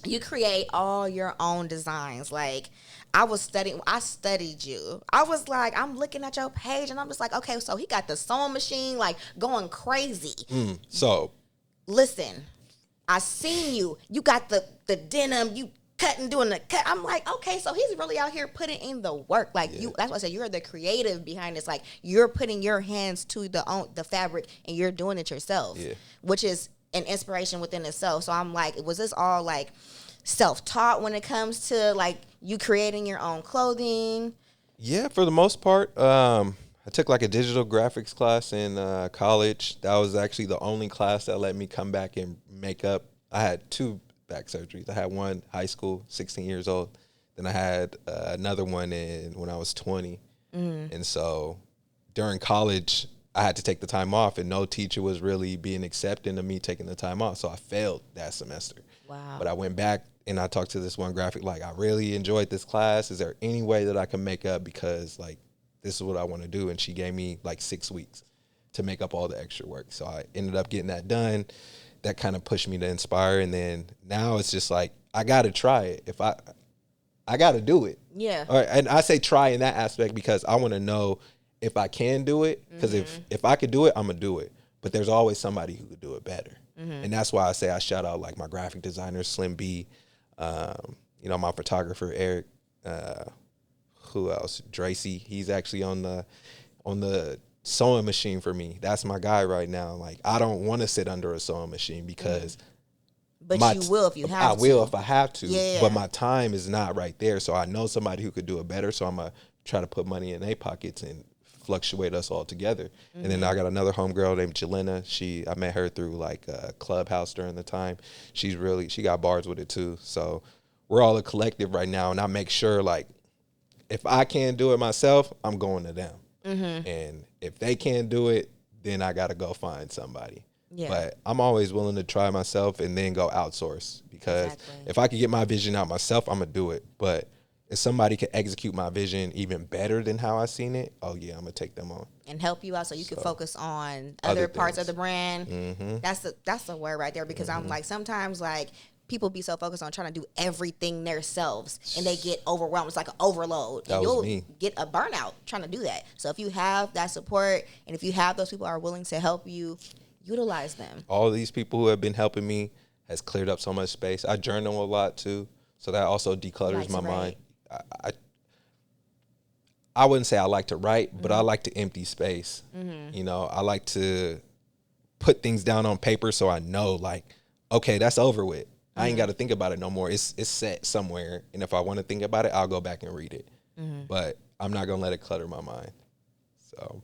you create all your own designs. Like I studied you. I was like, I'm looking at your page and I'm just like, okay, so he got the sewing machine like going crazy. So listen. I seen you. You got the denim. You cutting, doing the cut. I'm like, okay, so he's really out here putting in the work. Like you, that's what I said. You're the creative behind this. Like you're putting your hands to the fabric and you're doing it yourself, which is an inspiration within itself. So I'm like, was this all like self-taught when it comes to like you creating your own clothing? Yeah, for the most part. I took like a digital graphics class in college. That was actually the only class that let me come back and make up. I had 2 back surgeries. I had one high school, 16 years old. Then I had another one when I was 20. And so during college, I had to take the time off, and no teacher was really being accepting of me taking the time off. So I failed that semester. Wow. But I went back and I talked to this one graphic, like, I really enjoyed this class. Is there any way that I can make up? Because like, this is what I want to do. And she gave me like 6 weeks to make up all the extra work. So I ended up getting that done. That kind of pushed me to inspire. And then now it's just like, I got to try it. If I got to do it. Yeah. All right. And I say try in that aspect because I want to know if I can do it. Because if I could do it, I'm going to do it. But there's always somebody who could do it better. And that's why I say I shout out like my graphic designer, Slim B, my photographer, Eric, who else? Dracy. He's actually on the sewing machine for me. That's my guy right now. Like I don't want to sit under a sewing machine because but you will if you have to. I will if I have to. Yeah. But my time is not right there. So I know somebody who could do it better. So I'm gonna try to put money in their pockets and fluctuate us all together. And then I got another homegirl named Jelena. I met her through like a Clubhouse during the time. She got bars with it too. So we're all a collective right now, and I make sure like if I can't do it myself, I'm going to them. And if they can't do it, then I got to go find somebody. Yeah. But I'm always willing to try myself and then go outsource because if I could get my vision out myself, I'm going to do it. But if somebody can execute my vision even better than how I seen it, oh yeah, I'm going to take them on. And help you out so you can focus on other parts of the brand. That's the word right there because I'm like, sometimes like, people be so focused on trying to do everything themselves and they get overwhelmed. It's like an overload. And you'll get a burnout trying to do that. So if you have that support and if you have those people who are willing to help you, utilize them. All these people who have been helping me has cleared up so much space. I journal a lot too. So that also declutters my mind. I wouldn't say I like to write, but I like to empty space. I like to put things down on paper so I know like, okay, that's over with. I ain't got to think about it no more. It's set somewhere. And if I want to think about it, I'll go back and read it. But I'm not going to let it clutter my mind. So,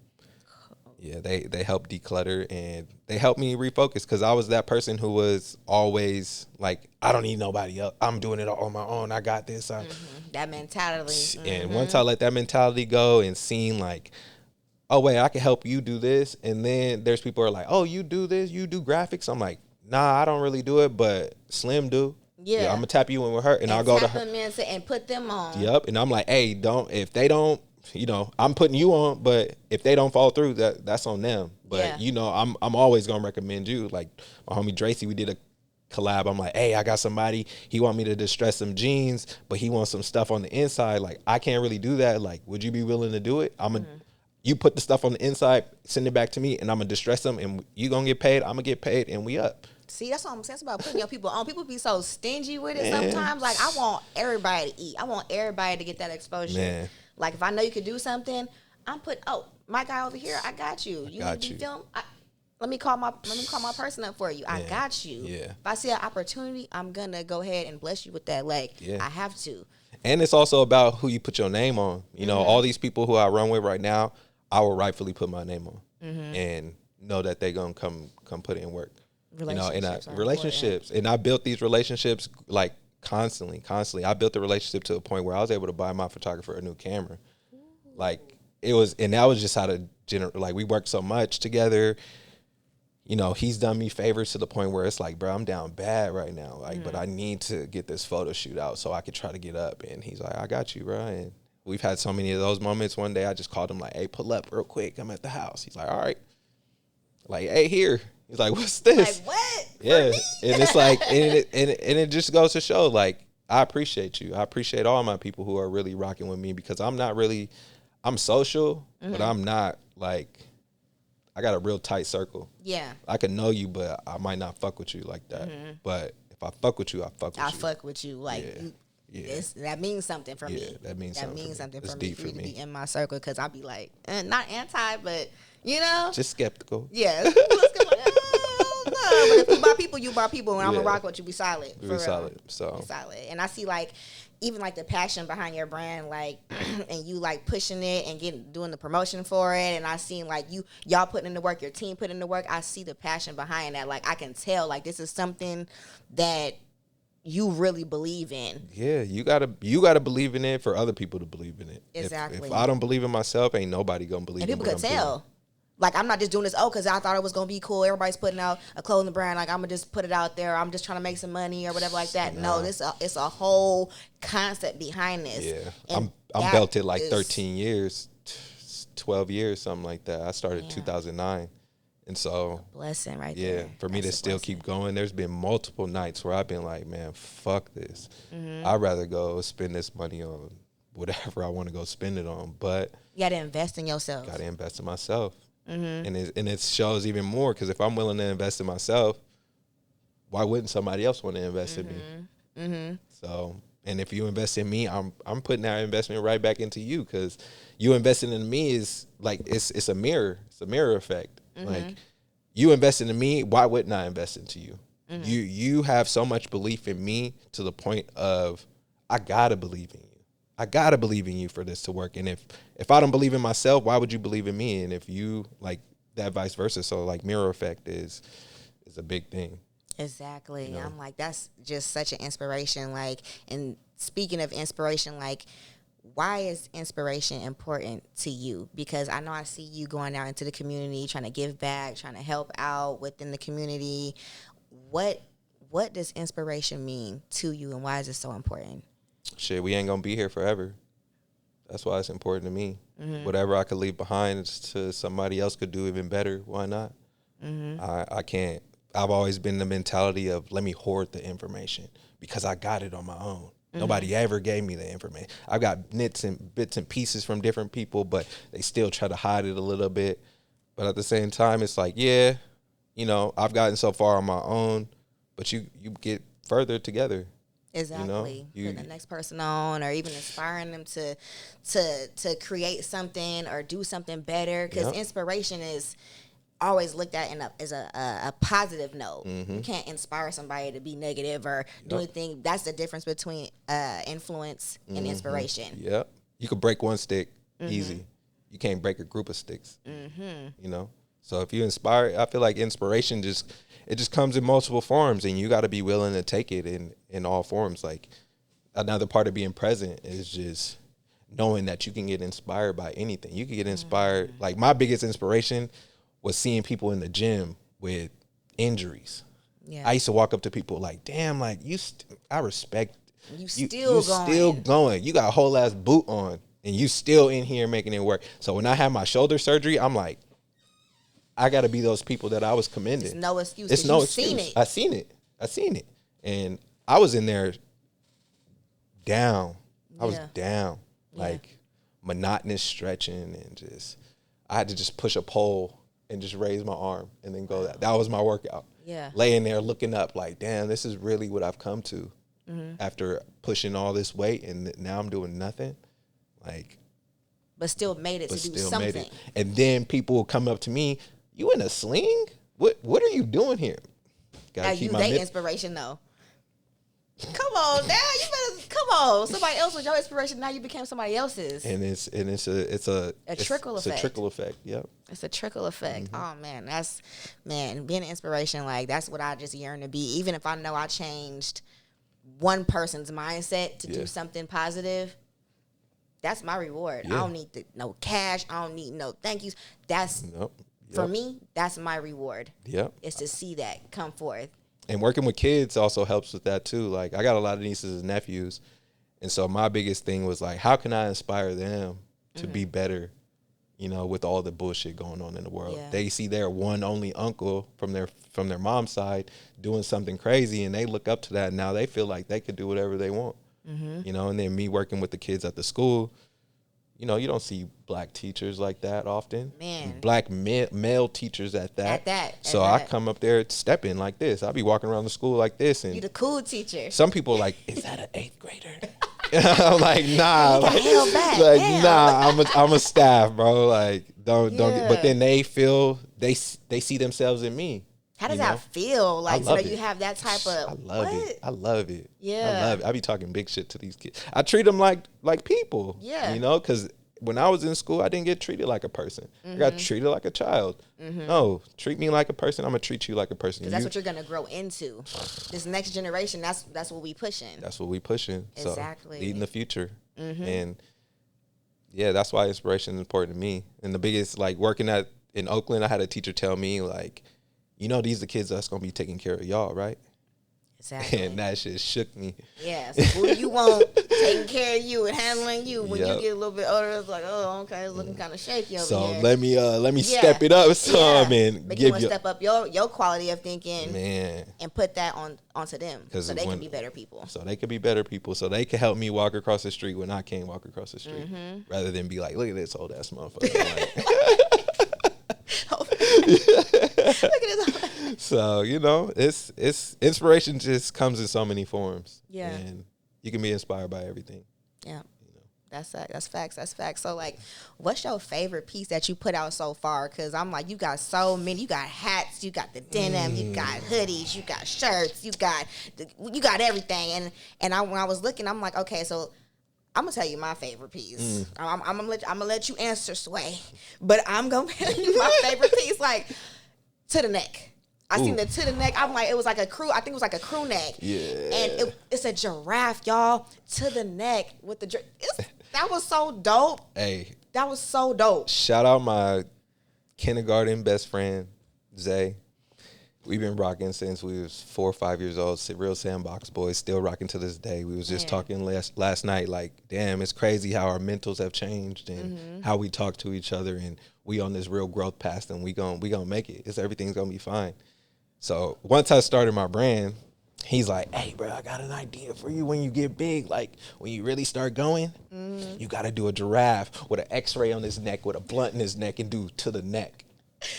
yeah, they help declutter and they help me refocus because I was that person who was always like, I don't need nobody else. I'm doing it all on my own. I got this. That mentality. And once I let that mentality go and seen like, oh, wait, I can help you do this. And then there's people who are like, oh, you do this? You do graphics? I'm like, nah, I don't really do it, but Slim do. Yeah, I'm gonna tap you in with her, and I'll go to her and put them on. Yep, and I'm like, hey, if they don't, I'm putting you on, but if they don't fall through, that's on them. But I'm always gonna recommend you. Like my homie Dracy, we did a collab. I'm like, hey, I got somebody. He want me to distress some jeans, but he wants some stuff on the inside. Like I can't really do that. Like, would you be willing to do it? You put the stuff on the inside, send it back to me, and I'm gonna distress them, and you gonna get paid. I'm gonna get paid, and we up. See, that's what I'm saying. It's about putting your people on. People be so stingy with it Man. sometimes. Like, I want everybody to eat. I want everybody to get that exposure. Man. Like, if I know you could do something, my guy over here, I got you. You got need to you. be filmed. Let me call my person up for you. I got you. Yeah. If I see an opportunity, I'm gonna go ahead and bless you with that. Like, I have to. And it's also about who you put your name on. You know, all these people who I run with right now, I will rightfully put my name on, and know that they're gonna come put in work. Relationships, and I built these relationships like constantly. I built the relationship to a point where I was able to buy my photographer a new camera. Like it was, and that was just how to like we worked so much together. You know, he's done me favors to the point where it's like, bro, I'm down bad right now. Like, but I need to get this photo shoot out so I could try to get up. And he's like, I got you, bro. And we've had so many of those moments. One day I just called him like, hey, pull up real quick. I'm at the house. He's like, all right. Like, hey, here. He's like, what's this? Like, what? Yeah. And it's like, and it just goes to show, like, I appreciate you. I appreciate all my people who are really rocking with me because I'm social, but I'm not like, I got a real tight circle. Yeah. I can know you, but I might not fuck with you like that. But if I fuck with you, I fuck with you. I fuck with you. Like, that means something for me. Yeah, that means something for me. me. For you to be in my circle, because I'll be like, not anti, but, you know. Just skeptical. Yeah. No. But if you buy people, you buy people. And I'm going to rock with you. Be solid. Be solid. So. Be solid. And I see, like, even like the passion behind your brand, like, and you like pushing it and doing the promotion for it. And I seen like y'all putting in the work, your team putting in the work. I see the passion behind that. Like I can tell like this is something that you really believe in. Yeah, you gotta believe in it for other people to believe in it. Exactly. If I don't believe in myself, ain't nobody gonna believe in it. And people could tell. Like, I'm not just doing this, because I thought it was going to be cool. Everybody's putting out a clothing brand. Like, I'm going to just put it out there. I'm just trying to make some money or whatever like that. No, it's a whole concept behind this. Yeah. And I'm belted like 13 years, 12 years, something like that. I started 2009. And so. Blessing right there. Yeah, for me to still keep going. There's been multiple nights where I've been like, man, fuck this. I'd rather go spend this money on whatever I want to go spend it on. But. You got to invest in yourself. Got to invest in myself. And it shows even more because if I'm willing to invest in myself, why wouldn't somebody else want to invest in me? So, and if you invest in me, I'm putting that investment right back into you because you investing in me is like it's a mirror. It's a mirror effect. Like you investing in me, why wouldn't I invest into you? You have so much belief in me to the point of I gotta believe in you. I gotta believe in you for this to work. And if I don't believe in myself, why would you believe in me? And if you like that, vice versa. So like mirror effect is a big thing. Exactly. You know? I'm like, that's just such an inspiration. Like, and speaking of inspiration, like, why is inspiration important to you? Because I know I see you going out into the community, trying to give back, trying to help out within the community. What does inspiration mean to you, and why is it so important? Shit, we ain't gonna be here forever. That's why it's important to me. Whatever I could leave behind to somebody else could do even better. Why not? I can't. I've always been the mentality of let me hoard the information because I got it on my own. Nobody ever gave me the information. I've got bits and pieces from different people, but they still try to hide it a little bit. But at the same time, it's like, yeah, you know, I've gotten so far on my own, but you get further together. Exactly. You know, putting the next person on, or even inspiring them to create something or do something better. Because inspiration is always looked at as a positive note. You can't inspire somebody to be negative or do anything. That's the difference between influence and inspiration. Yeah. You could break one stick easy. You can't break a group of sticks. You know? So if you inspire, I feel like inspiration just comes in multiple forms, and you got to be willing to take it in all forms. Like another part of being present is just knowing that you can get inspired by anything. You can get inspired. Like my biggest inspiration was seeing people in the gym with injuries. Yeah. I used to walk up to people like, damn, like I respect you still going. You got a whole ass boot on and you still in here making it work. So when I had my shoulder surgery, I'm like, I got to be those people that I was commending. It's no excuse. It's no excuse. I seen it. And I was in there down. I was down. Like monotonous stretching and I had to just push a pole and just raise my arm and then go that. That was my workout. Yeah. laying there looking up like, damn, this is really what I've come to after pushing all this weight, and now I'm doing nothing. Like, But still made it to do something. And then people will come up to me, you in a sling? What are you doing here? Now you they inspiration though. Come on now, you better come on. Somebody else was your inspiration. Now you became somebody else's. And it's a trickle effect. It's a trickle effect. Yep. It's a trickle effect. Oh man, being an inspiration, like that's what I just yearn to be. Even if I know I changed one person's mindset to do something positive, that's my reward. I don't need no cash. I don't need no thank yous. That's for me. That's my reward. Yep. Is to see that come forth. And working with kids also helps with that too. Like, I got a lot of nieces and nephews, and so my biggest thing was like, how can I inspire them to be better, you know, with all the bullshit going on in the world? Yeah. They see their one only uncle from their mom's side doing something crazy, and they look up to that, and now they feel like they could do whatever they want, you know. And then me working with the kids at the school, you know, you don't see black teachers like that often. Man. Black male teachers at that. So I come up there stepping like this. I'll be walking around the school like this. And you the cool teacher. Some people are like, is that an 8th grader? I'm like, nah. I'm a staff, bro. Like, don't get, but then they feel, they see themselves in me. How does that feel? Like, so you have that type of, I love it. Yeah. I love it. I be talking big shit to these kids. I treat them like people. Yeah. You know, because when I was in school, I didn't get treated like a person. I got treated like a child. No, treat me like a person. I'm going to treat you like a person. Because that's what you're going to grow into. This next generation, that's what we pushing. That's what we pushing. Exactly. So, leading the future. And, yeah, that's why inspiration is important to me. And the biggest, like, working in Oakland, I had a teacher tell me, like, you know, these are the kids that's going to be taking care of y'all, right? Exactly. And that shit shook me. Yeah. So who you want taking care of you and handling you when you get a little bit older? It's like, oh, okay, it's looking kind of shaky over here. So let me step it up some and make you want to step up your quality of thinking, and put that onto them so they can be better people. So they can be better people. So they can help me walk across the street when I can't walk across the street, rather than be like, look at this old ass motherfucker. Look at this. So, you know, it's inspiration just comes in so many forms. Yeah. And you can be inspired by everything. Yeah. You know. That's facts. So, like, what's your favorite piece that you put out so far? Because I'm like, you got so many. You got hats, you got the denim, you got hoodies, you got shirts, you got everything. And when I was looking, I'm like, okay, so I'm gonna tell you my favorite piece. I'm gonna let you answer, Sway, but I'm gonna tell you my favorite piece, like, to the neck. I seen the to the neck. I'm like, it was like a crew. I think it was like a crew neck. Yeah. And it's a giraffe, y'all, to the neck with the. That was so dope. Hey. That was so dope. Shout out my kindergarten best friend, Zay. We've been rocking since we was 4 or 5 years old. Real Sandbox boys, still rocking to this day. We was just talking last night, like, damn, it's crazy how our mentals have changed and how we talk to each other, and we on this real growth path, and we gonna make it. Everything's gonna be fine. So once I started my brand, he's like, hey, bro, I got an idea for you when you get big. Like, when you really start going, you got to do a giraffe with an x-ray on his neck, with a blunt in his neck, and do to the neck.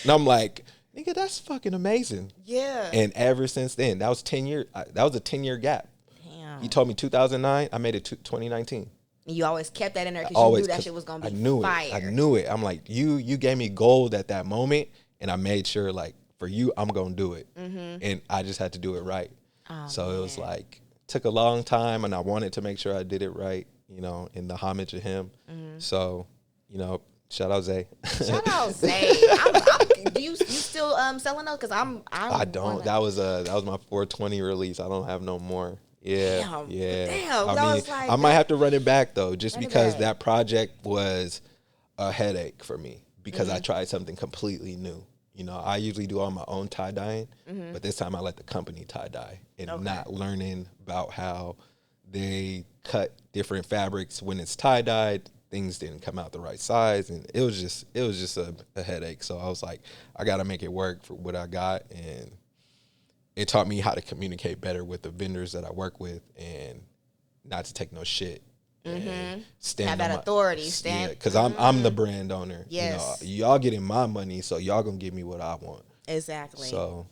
And I'm like, nigga, that's fucking amazing. Yeah. And ever since then, that was 10 years. That was a 10-year gap. Damn. He told me 2009. I made it 2019. You always kept that in there because you knew that shit was going to be fire. I knew it. I'm like, you gave me gold at that moment, and I made sure, like, for you, I'm going to do it. And I just had to do it right. Oh, so it was like, took a long time, and I wanted to make sure I did it right, you know, in the homage of him. So, you know, shout out Zay. Shout out Zay. Do you still selling those? Because I don't. That was my 420 release. I don't have no more. Yeah. Damn. I might have to run it back though, just because that project was a headache for me because I tried something completely new. You know, I usually do all my own tie dyeing, but this time I let the company tie dye and not learning about how they cut different fabrics when it's tie dyed. Things didn't come out the right size, and it was just a headache. So I was like, I got to make it work for what I got, and it taught me how to communicate better with the vendors that I work with, and not to take no shit. Stand have that authority. Stand, because I'm the brand owner. Yes, you know, y'all getting my money, so y'all gonna give me what I want. Exactly. So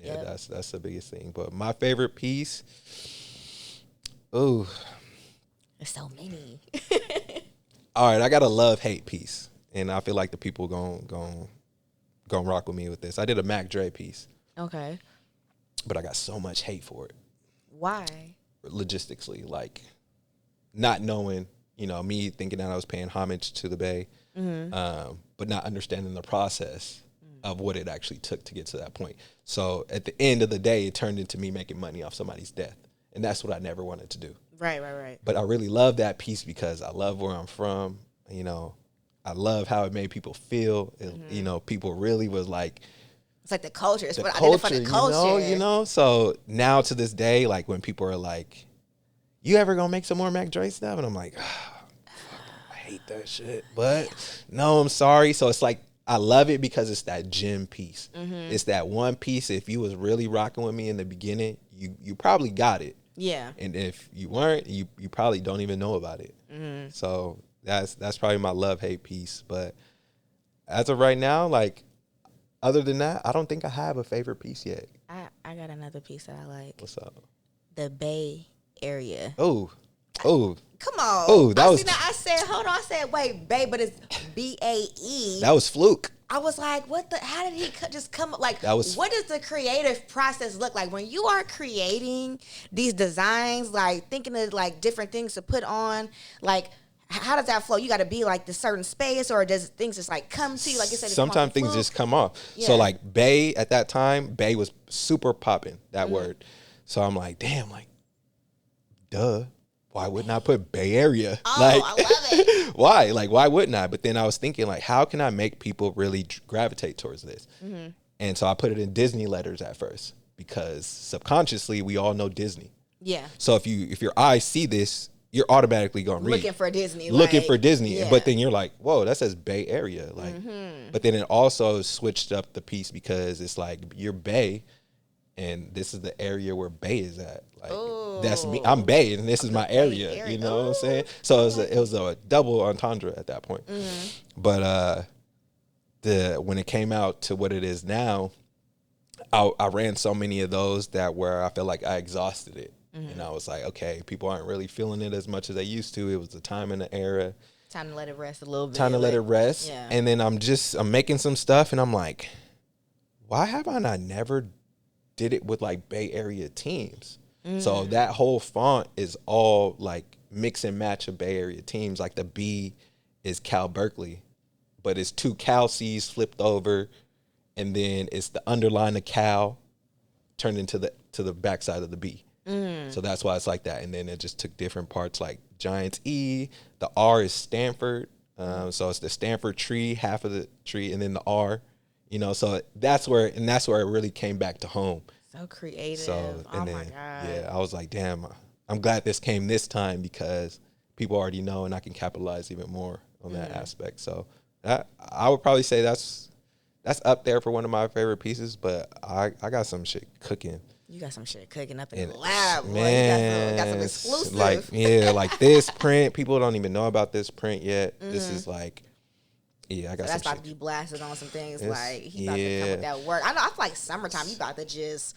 Yeah, that's the biggest thing. But my favorite piece, ooh, There's so many. all right, I got a love-hate piece, and I feel like the people gon' rock with me with this. I did a Mac Dre piece, Okay. but I got so much hate for it. Why? Logistically, like not knowing, me thinking that I was paying homage to the Bay, but not understanding the process of what it actually took to get to that point. So at the end of the day, it turned into me making money off somebody's death, and that's what I never wanted to do. Right. But I really love that piece because I love where I'm from. I love how it made people feel. People really was like, it's like the culture. It's the what I culture, did for the culture. So now to this day, like when people are like, you ever gonna make some more Mac Dre stuff? And I'm like, I hate that shit. But no, I'm sorry. So it's like, I love it because it's that gem piece. It's that one piece. If you was really rocking with me in the beginning, you probably got it. Yeah. And if you weren't, you probably don't even know about it. So that's probably my love-hate piece. But as of right now, like, other than that, I don't think I have a favorite piece yet. I got another piece that I like. What's up? The Bay Area. Oh. Come on. Oh, that was. I said, hold on. I said, wait, Bay, but it's BAE. That was fluke. I was like, what the? How did he just come up? Like, That was. What does the creative process look like when you are creating these designs? Like thinking of like different things to put on. Like, how does that flow? You got to be like the certain space, or does things just like come to you? Like you said, Sometimes things just come off. Yeah. So like Bay at that time, Bay was super popping, that word. So I'm like, damn, like, duh. Why wouldn't I put Bay Area? Oh, like, I love it. Why? Like, why wouldn't I? But then I was thinking, like, how can I make people really gravitate towards this? And so I put it in Disney letters at first because subconsciously we all know Disney. Yeah. So if your eyes see this, you're automatically going to read. Looking for Disney. Looking for Disney. Yeah. But then you're like, whoa, that says Bay Area. Like, but then it also switched up the piece because it's like you're Bay, and this is the area where Bay is at. Like, that's me. I'm Bay, and this is my area. You know what I'm saying? So it was a double entendre at that point. But when it came out to what it is now, I ran so many of those that where I felt like I exhausted it. And I was like, okay, people aren't really feeling it as much as they used to. It was the time in the era. Time to let it rest a little bit. Time to let it rest. Yeah. And then I'm making some stuff, and I'm like, why have I not never did it with like Bay Area teams? So that whole font is all like mix and match of Bay Area teams. Like the B is Cal Berkeley, but it's two Cal C's flipped over, and then it's the underline of Cal turned into the backside of the B. So that's why it's like that. And then it just took different parts, like Giants E. The R is Stanford. So it's the Stanford tree, half of the tree, and then the R. So that's where it really came back to home. So creative. So, oh my God. Yeah, I was like, damn, I'm glad this came this time because people already know, and I can capitalize even more on that aspect. So I would probably say that's up there for one of my favorite pieces. But I got some shit cooking. You got some shit cooking up in the lab, boy. Man, you got some exclusive. Like this print. People don't even know about this print yet. This is like, I got so that's some about to be blasted on some things. Like he about to come with that work. I know. I feel like summertime. You about to just.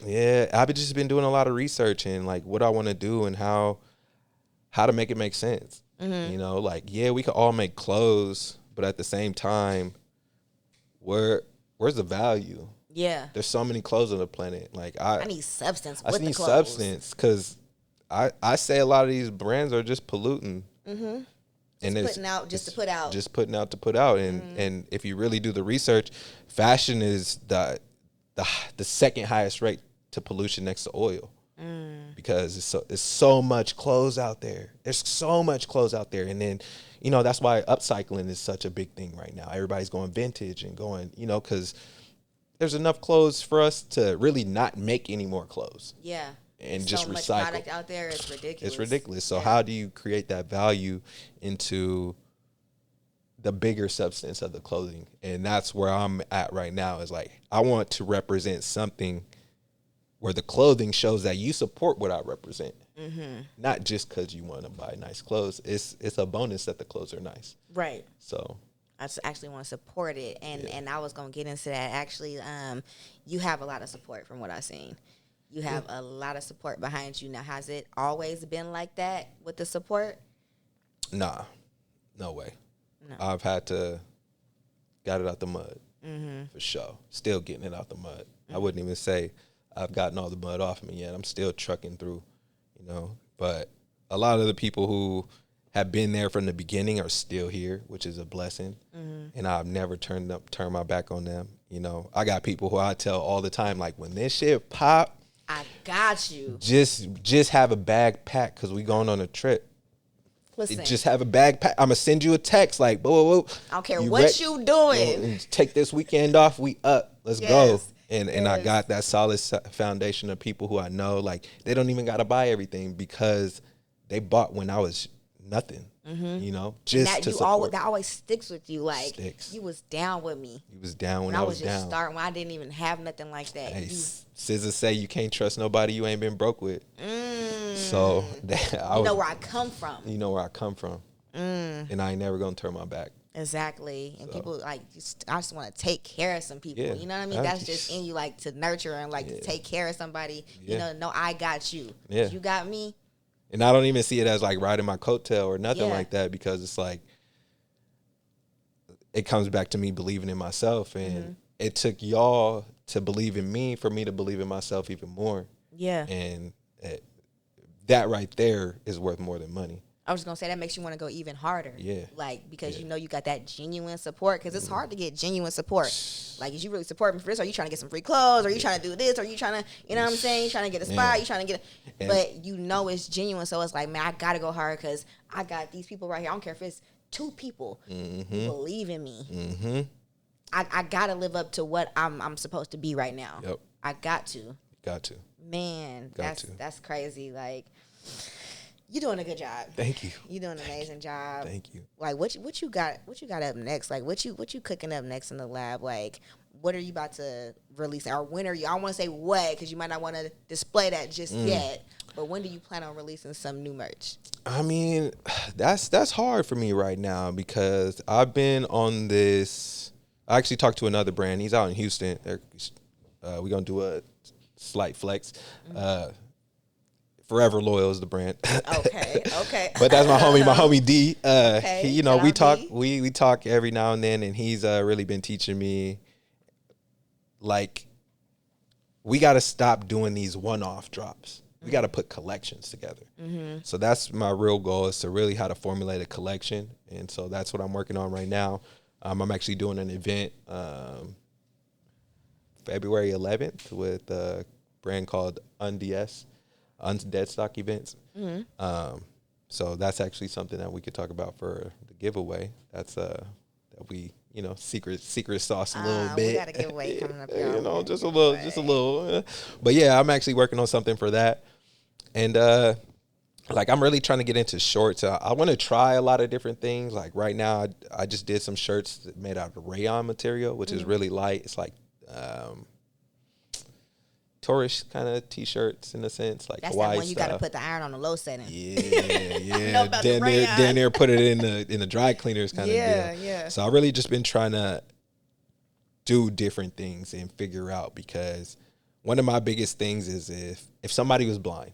Yeah, I've just been doing a lot of research and like what I want to do and how to make it make sense. Like we could all make clothes, but at the same time, where's the value? Yeah, there's so many clothes on the planet. Like I need substance. I need substance because I say a lot of these brands are just polluting. And putting out just to put out. Just putting out to put out. And if you really do the research, fashion is the second highest rate to pollution next to oil. Because it's so much clothes out there. There's so much clothes out there. And then, that's why upcycling is such a big thing right now. Everybody's going vintage and going, because there's enough clothes for us to really not make any more clothes. Yeah. And so just much recycle. Product out there, it's ridiculous. It's ridiculous. So how do you create that value into the bigger substance of the clothing? And that's where I'm at right now is like, I want to represent something where the clothing shows that you support what I represent. Not just because you want to buy nice clothes. It's a bonus that the clothes are nice. Right. So I just actually want to support it, and I was gonna get into that. Actually, you have a lot of support from what I've seen. You have a lot of support behind you. Now, has it always been like that with the support? Nah, no way. No. I've had to got it out the mud for sure. Still getting it out the mud. I wouldn't even say I've gotten all the mud off me yet. I'm still trucking through, you know. But a lot of the people who have been there from the beginning are still here, which is a blessing. And I've never turned my back on them. You know, I got people who I tell all the time, like, when this shit pop, I got you. Just have a bag packed because we going on a trip. Listen, Just have a bag packed. I'm gonna send you a text like, whoa. I don't care what you doing. Take this weekend off. We up. Let's go. And yes. I got that solid foundation of people who I know. Like, they don't even gotta buy everything because they bought when I was nothing. You know, just that to support. That always sticks with you. Like, Sticks. you was down with me. You was down when I I was was down. just starting when I didn't even have nothing like that. Hey, SZA say you can't trust nobody you ain't been broke with. So you know where I come from. You know where I come from, and I ain't never gonna turn my back. Exactly. And people like, I just want to take care of some people. Yeah. You know what I mean? That's just in you, like, to nurture and like to take care of somebody. You know, no, I got you. Yeah. You got me. And I don't even see it as like riding my coattail or nothing like that, because it's like, it comes back to me believing in myself. And it took y'all to believe in me for me to believe in myself even more. Yeah. And that right there is worth more than money. I was going to say that makes you want to go even harder. Yeah. Like, because you know you got that genuine support, because it's hard to get genuine support. Like, is you really support me for this? Are you trying to get some free clothes? Are you trying to do this? Are you trying to, you know what I'm saying? You trying to get a spot? You trying to get but you know it's genuine. So it's like, man, I got to go hard because I got these people right here. I don't care if it's 2 people who believe in me. I got to live up to what I'm supposed to be right now. Yep. I got to. Got to. Man, that's crazy. Like, you're doing a good job. Thank you. You're doing an amazing job. Thank you. Like, what you got up next? Like, what you cooking up next in the lab? Like, what are you about to release? Or when are you? I don't want to say what, because you might not want to display that just yet. But when do you plan on releasing some new merch? I mean, that's hard for me right now, because I've been on this. I actually talked to another brand. He's out in Houston. We're gonna do a slight flex. Forever Loyal is the brand. Okay. But that's my homie D. Okay, you know, we talk every now and then, and he's really been teaching me, like, we got to stop doing these one-off drops. We got to put collections together. So that's my real goal, is to really how to formulate a collection. And so that's what I'm working on right now. I'm actually doing an event February 11th with a brand called Unds. Undead stock events. So that's actually something that we could talk about for the giveaway. That's that we, you know, secret sauce a little bit. We got a giveaway coming up. You know, just a little. But yeah, I'm actually working on something for that. And like, I'm really trying to get into shorts. I want to try a lot of different things. Like, right now, I just did some shirts made out of rayon material, which is really light. It's like tourist kind of t-shirts in a sense, like that's Hawaii that one you got to style. put the iron on the low setting. Yeah. Then there put it in the dry cleaners kind of deal. Yeah. So I really just been trying to do different things and figure out, because one of my biggest things is if somebody was blind,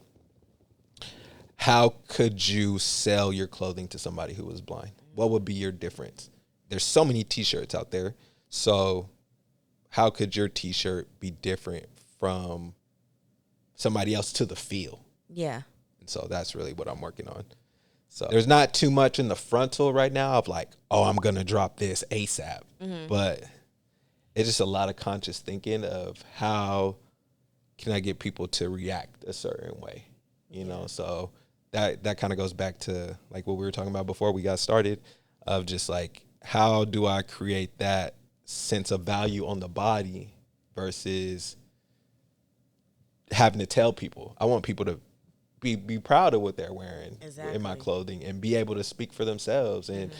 how could you sell your clothing to somebody who was blind? What would be your difference? There's so many t-shirts out there. So how could your t-shirt be different from somebody else to the feel? Yeah. And so that's really what I'm working on. So there's not too much in the frontal right now of like, oh, I'm going to drop this ASAP. But it's just a lot of conscious thinking of how can I get people to react a certain way, you know? So that kind of goes back to like what we were talking about before we got started, of just like, how do I create that sense of value on the body versus having to tell people. I want people to be proud of what they're wearing in my clothing, and be able to speak for themselves and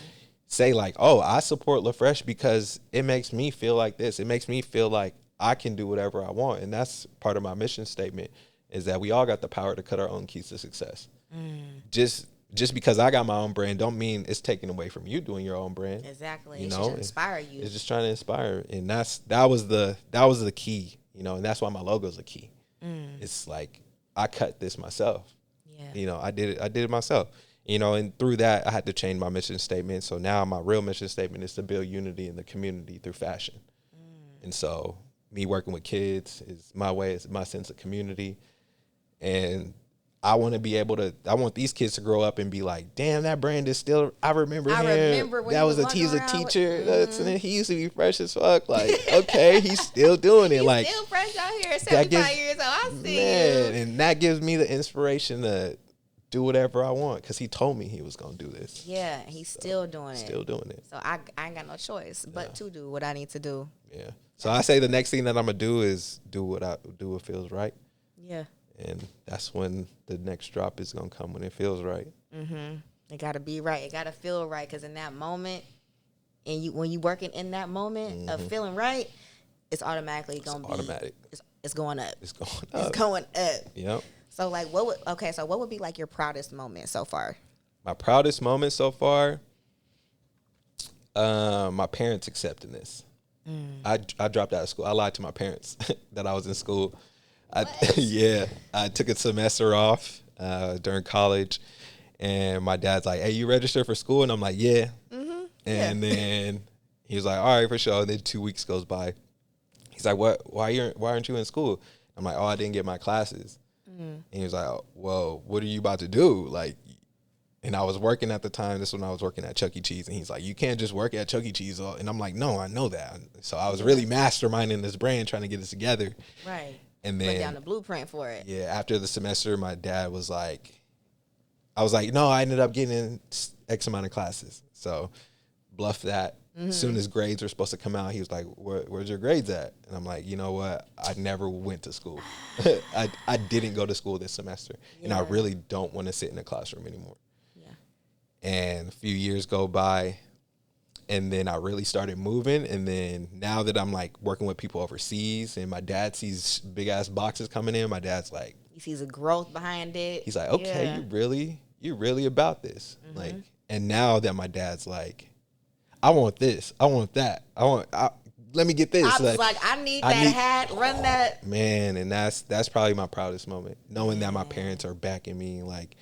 say like, oh, I support Lé Phresh because it makes me feel like this. It makes me feel like I can do whatever I want. And that's part of my mission statement, is that we all got the power to cut our own keys to success. Just just because I got my own brand don't mean it's taken away from you doing your own brand. Exactly. You It know, should inspire you. It's just trying to inspire, and that was the key. You know, and that's why my logo's a key. It's like I cut this myself. Yeah. You know, I did it myself. You know, and through that I had to change my mission statement. So now my real mission statement is to build unity in the community through fashion. And so me working with kids is my way, it's my sense of community. And I want to be able to, I want these kids to grow up and be like, damn, that brand is still, I remember him. When that was he's a teacher. And he used to be fresh as fuck. Like, okay, he's still doing it. He's like, still fresh out here at 75 years old. I see you. And that gives me the inspiration to do whatever I want because he told me he was going to do this. Yeah, he's still doing it. Still doing it. So I ain't got no choice but to do what I need to do. Yeah. So I say the next thing that I'm going to do is do what feels right. Yeah. And that's when the next drop is going to come, when it feels right. It got to be right. It got to feel right, because in that moment, and when you working in that moment of feeling right, it's automatically going to be automatic. It's going up. It's going up. It's going up. Yep. So like, what would be like your proudest moment so far? My proudest moment so far, my parents accepting this. I dropped out of school. I lied to my parents that I was in school. I took a semester off during college, and my dad's like, "Hey, you registered for school?" And I'm like, "Yeah." And then he was like, "All right, for sure." And then 2 weeks goes by. He's like, "What? Why aren't you in school?" I'm like, "Oh, I didn't get my classes." And he was like, "Oh, well, what are you about to do?" Like, and I was working at the time. This is when I was working at Chuck E. Cheese. And he's like, "You can't just work at Chuck E. Cheese." And I'm like, "No, I know that." So I was really masterminding this brand, trying to get it together. Right. And then put down the blueprint for it. Yeah, after the semester, my dad was like, I was like, "No, I ended up getting in X amount of classes." So bluff that. As soon as grades were supposed to come out, he was like, "Where's your grades at?" And I'm like, "You know what? I never went to school. I didn't go to school this semester. And I really don't want to sit in a classroom anymore." Yeah. And a few years go by, and then I really started moving. And then now that I'm like working with people overseas, and my dad sees big ass boxes coming in, my dad's like, he sees a growth behind it. He's like, "Okay, you really about this." Like, and now that my dad's like, "I want this, I want that, let me get this." I was like, I need that hat, run that. Man, and that's probably my proudest moment, knowing that my parents are backing me, like,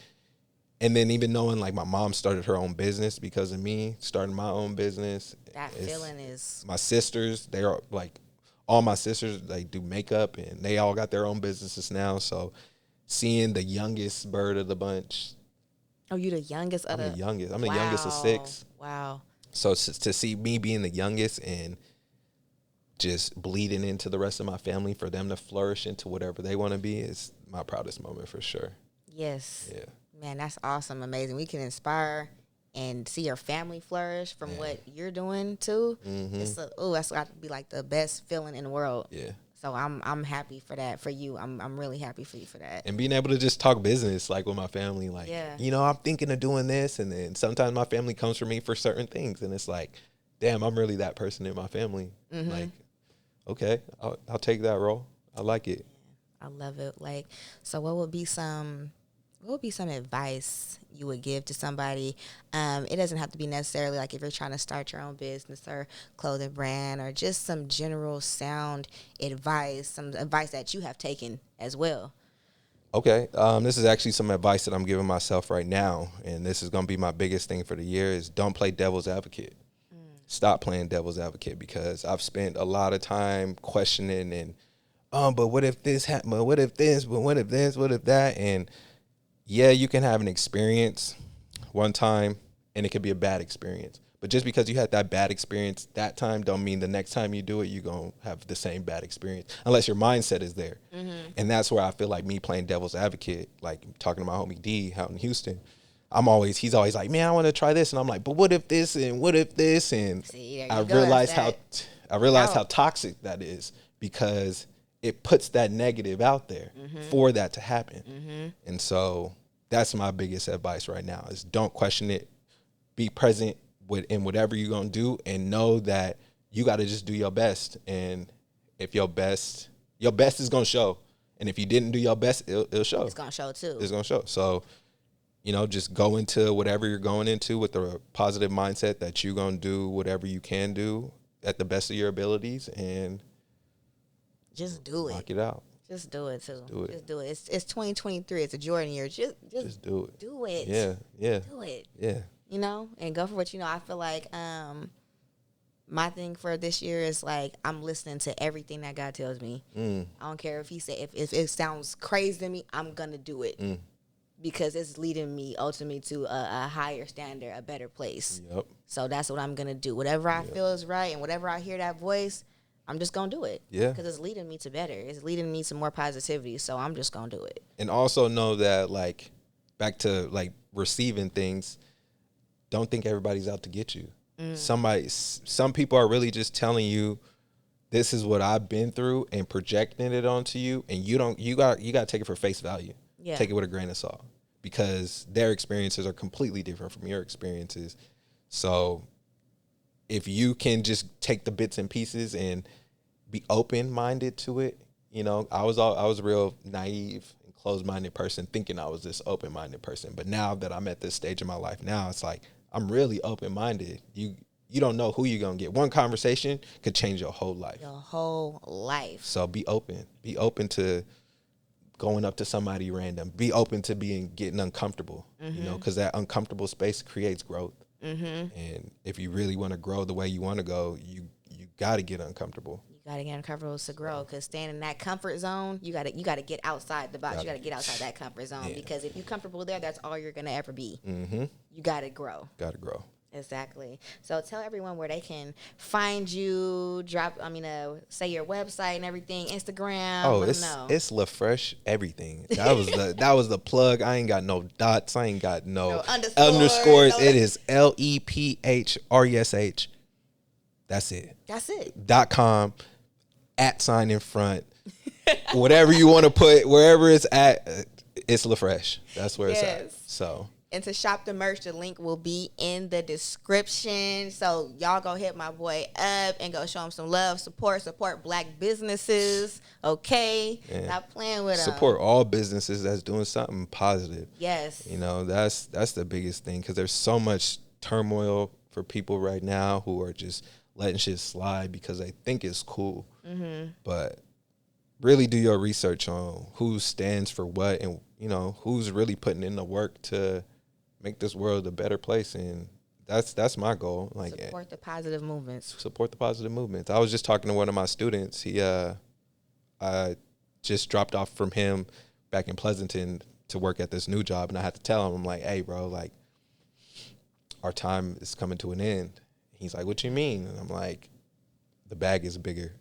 and then even knowing like my mom started her own business because of me starting my own business. That feeling is. My sisters, they are like, all my sisters, they do makeup, and they all got their own businesses now. So seeing the youngest bird of the bunch. Oh, you the youngest of I'm the youngest. I'm the youngest of 6. Wow. So to see me being the youngest and just bleeding into the rest of my family, for them to flourish into whatever they want to be, is my proudest moment for sure. Yes. Yeah. Man, that's awesome. Amazing. We can inspire and see your family flourish from what you're doing too. That's got to be like the best feeling in the world. Yeah. So I'm happy for that for you. I'm really happy for you for that. And being able to just talk business like with my family, like, you know, I'm thinking of doing this, and then sometimes my family comes for me for certain things, and it's like, damn, I'm really that person in my family. Like, okay, I'll take that role. I like it. I love it. Like, so what would be some advice you would give to somebody? It doesn't have to be necessarily like if you're trying to start your own business or clothing brand, or just some general sound advice, some advice that you have taken as well. Okay. This is actually some advice that I'm giving myself right now, and this is going to be my biggest thing for the year, is don't play devil's advocate. Stop playing devil's advocate, because I've spent a lot of time questioning and, but what if this happened? But what if this? But what if this? What if that? And yeah, you can have an experience one time, and it could be a bad experience. But just because you had that bad experience that time don't mean the next time you do it, you're going to have the same bad experience, unless your mindset is there. And that's where I feel like me playing devil's advocate, like talking to my homie D out in Houston, he's always like, "Man, I want to try this." And I'm like, "But what if this? And what if this?" And I realized how toxic that is, because it puts that negative out there for that to happen. And so that's my biggest advice right now, is don't question it. Be present in whatever you're going to do, and know that you got to just do your best. And if your best is going to show. And if you didn't do your best, it'll show. It's going to show too. It's going to show. So just go into whatever you're going into with a positive mindset that you're going to do whatever you can do at the best of your abilities and just do it. Knock it out. Just do it too. Do it. Just do it. It's 2023. It's a Jordan year. Just do it. Do it. Yeah. Do it. Yeah. And go for it. I feel like my thing for this year is like I'm listening to everything that God tells me. I don't care if he said if it sounds crazy to me, I'm gonna do it because it's leading me ultimately to a higher standard, a better place. Yep. So that's what I'm gonna do. Whatever I feel is right, and whatever I hear that voice, I'm just gonna do it. Yeah. Because it's leading me to better. It's leading me to more positivity. So I'm just gonna do it. And also know that like back to like receiving things, don't think everybody's out to get you. Some people are really just telling you this is what I've been through and projecting it onto you, and you got to take it for face value. Yeah. Take it with a grain of salt because their experiences are completely different from your experiences. So if you can just take the bits and pieces and be open-minded to it, I was a real naive and closed-minded person thinking I was this open-minded person. But now that I'm at this stage in my life now, it's like I'm really open-minded. You don't know who you're going to get. One conversation could change your whole life. Your whole life. So be open. Be open to going up to somebody random. Be open to getting uncomfortable, because that uncomfortable space creates growth. And if you really want to grow the way you want to go, you got to get uncomfortable. You got to get uncomfortable to grow, because staying in that comfort zone, you got to get outside the box. You got to get outside that comfort zone because if you're comfortable there, that's all you're going to ever be. You got to grow. Got to grow. Exactly. So tell everyone where they can find you, say your website and everything, Instagram. Oh, it's Lé Phresh everything. That was the plug. I ain't got no dots. I ain't got no underscores. It is LEPHRESH. That's it. .com @ in front. Whatever you want to put, wherever it's at, it's Lé Phresh. That's where it's at. So. And to shop the merch, the link will be in the description. So y'all go hit my boy up and go show him some love, support Black businesses. Okay, stop playing with them. Support all businesses that's doing something positive. Yes, that's the biggest thing, because there's so much turmoil for people right now who are just letting shit slide because they think it's cool. But really do your research on who stands for what, and who's really putting in the work to make this world a better place. And that's my goal. Like, support the positive movements. I was just talking to one of my students. I just dropped off from him back in Pleasanton to work at this new job, and I had to tell him, I'm like, hey bro, like our time is coming to an end. He's like, what you mean? And I'm like, the bag is bigger.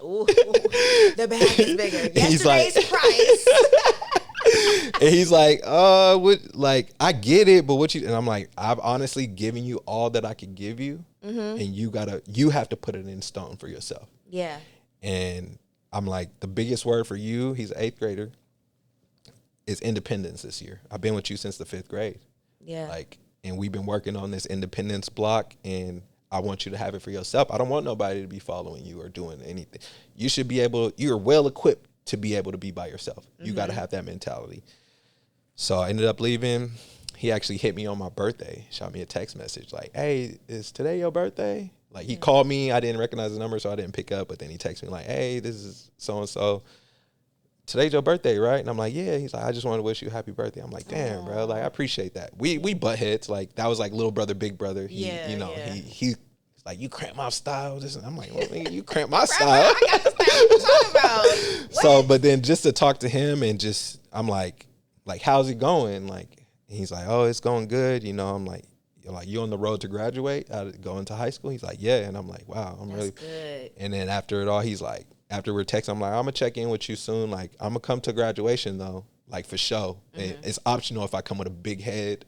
Ooh, the bag is bigger. Yesterday's price. And he's like, what? Like, I get it, but what you? And I'm like, I've honestly given you all that I could give you, and you have to put it in stone for yourself. Yeah. And I'm like, the biggest word for you, he's an 8th grader, is independence this year. I've been with you since the 5th grade. Yeah. Like, and we've been working on this independence block, and I want you to have it for yourself. I don't want nobody to be following you or doing anything. You should be you're well equipped to be able to be by yourself. You got to have that mentality. So I ended up leaving. He actually hit me on my birthday, shot me a text message like, hey, is today your birthday? Like, he called me. I didn't recognize the number, so I didn't pick up. But then he texted me like, hey, this is so-and-so. Today's your birthday, right? And I'm like, yeah. He's like, I just want to wish you a happy birthday. I'm like, damn, bro. Like, I appreciate that. We butt heads. Like, that was like little brother, big brother. He's like, you cramp my style. I'm like, well, you cramp my style. I got the style you're talking about. So, but then just to talk to him and just, I'm like, how's it going? Like, he's like, oh, it's going good. I'm like, you on the road to graduate, going to high school? He's like, yeah. And I'm like, wow, I'm really good. And then after it all, he's like, after we're texting, I'm like, I'm gonna check in with you soon. Like, I'm gonna come to graduation though, like for sure. And it's optional if I come with a big head,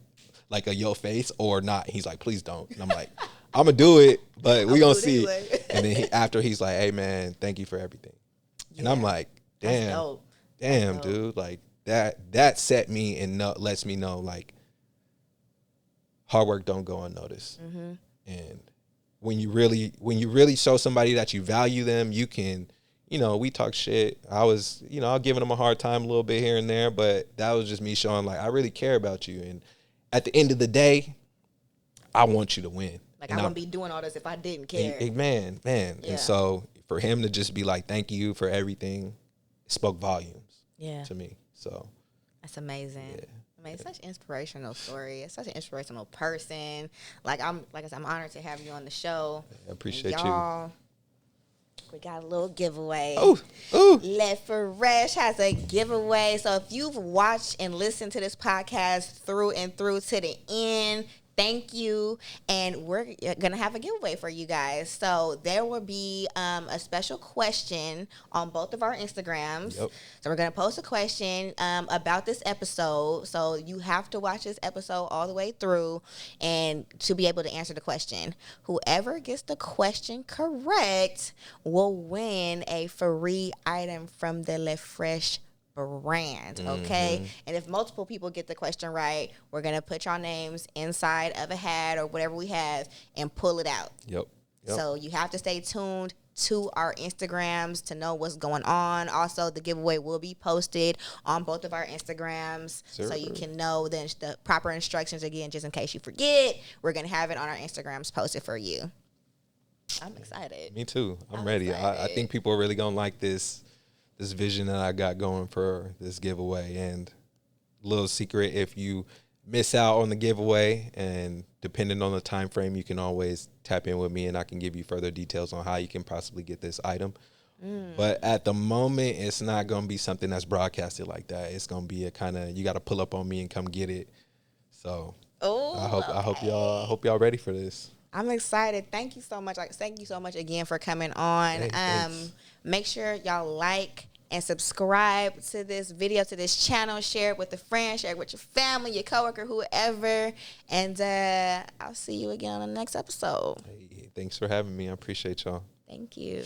like a yo face, or not. He's like, please don't. And I'm like, I'm gonna do it, but we gonna see. And then after he's like, hey man, thank you for everything. Yeah. And I'm like, damn, dude, like that set me and lets me know like hard work don't go unnoticed. And when you really show somebody that you value them, you can. We talk shit. I was, I was giving them a hard time a little bit here and there, but that was just me showing like I really care about you, and at the end of the day, I want you to win. Like, I wouldn't be doing all this if I didn't care. Man. Yeah. And so for him to just be like, thank you for everything, it spoke volumes to me. So that's amazing. Yeah. I mean, it's such an inspirational story. It's such an inspirational person. Like I said, I'm honored to have you on the show. I appreciate you. We got a little giveaway. Ooh. Lé Phresh has a giveaway. So if you've watched and listened to this podcast through and through to the end, thank you. And we're going to have a giveaway for you guys. So there will be a special question on both of our Instagrams. Yep. So we're going to post a question about this episode. So you have to watch this episode all the way through and to be able to answer the question. Whoever gets the question correct will win a free item from the Lé Phresh brand, okay? And if multiple people get the question right, we're gonna put your names inside of a hat or whatever we have and pull it out. Yep. So you have to stay tuned to our Instagrams to know what's going on. Also, the giveaway will be posted on both of our Instagrams, so you can know the proper instructions again, just in case you forget. We're gonna have it on our Instagrams posted for you. I'm excited. Me too. I'm ready. I think people are really gonna like this vision that I got going for this giveaway. And little secret, if you miss out on the giveaway and depending on the time frame, you can always tap in with me and I can give you further details on how you can possibly get this item. But at the moment, it's not going to be something that's broadcasted like that. It's going to be a kind of, you got to pull up on me and come get it. So I hope y'all ready for this. I'm excited. Thank you so much. Thank you so much again for coming on. Make sure y'all like and subscribe to this video, to this channel. Share it with a friend. Share it with your family, your coworker, whoever. And I'll see you again on the next episode. Hey, thanks for having me. I appreciate y'all. Thank you.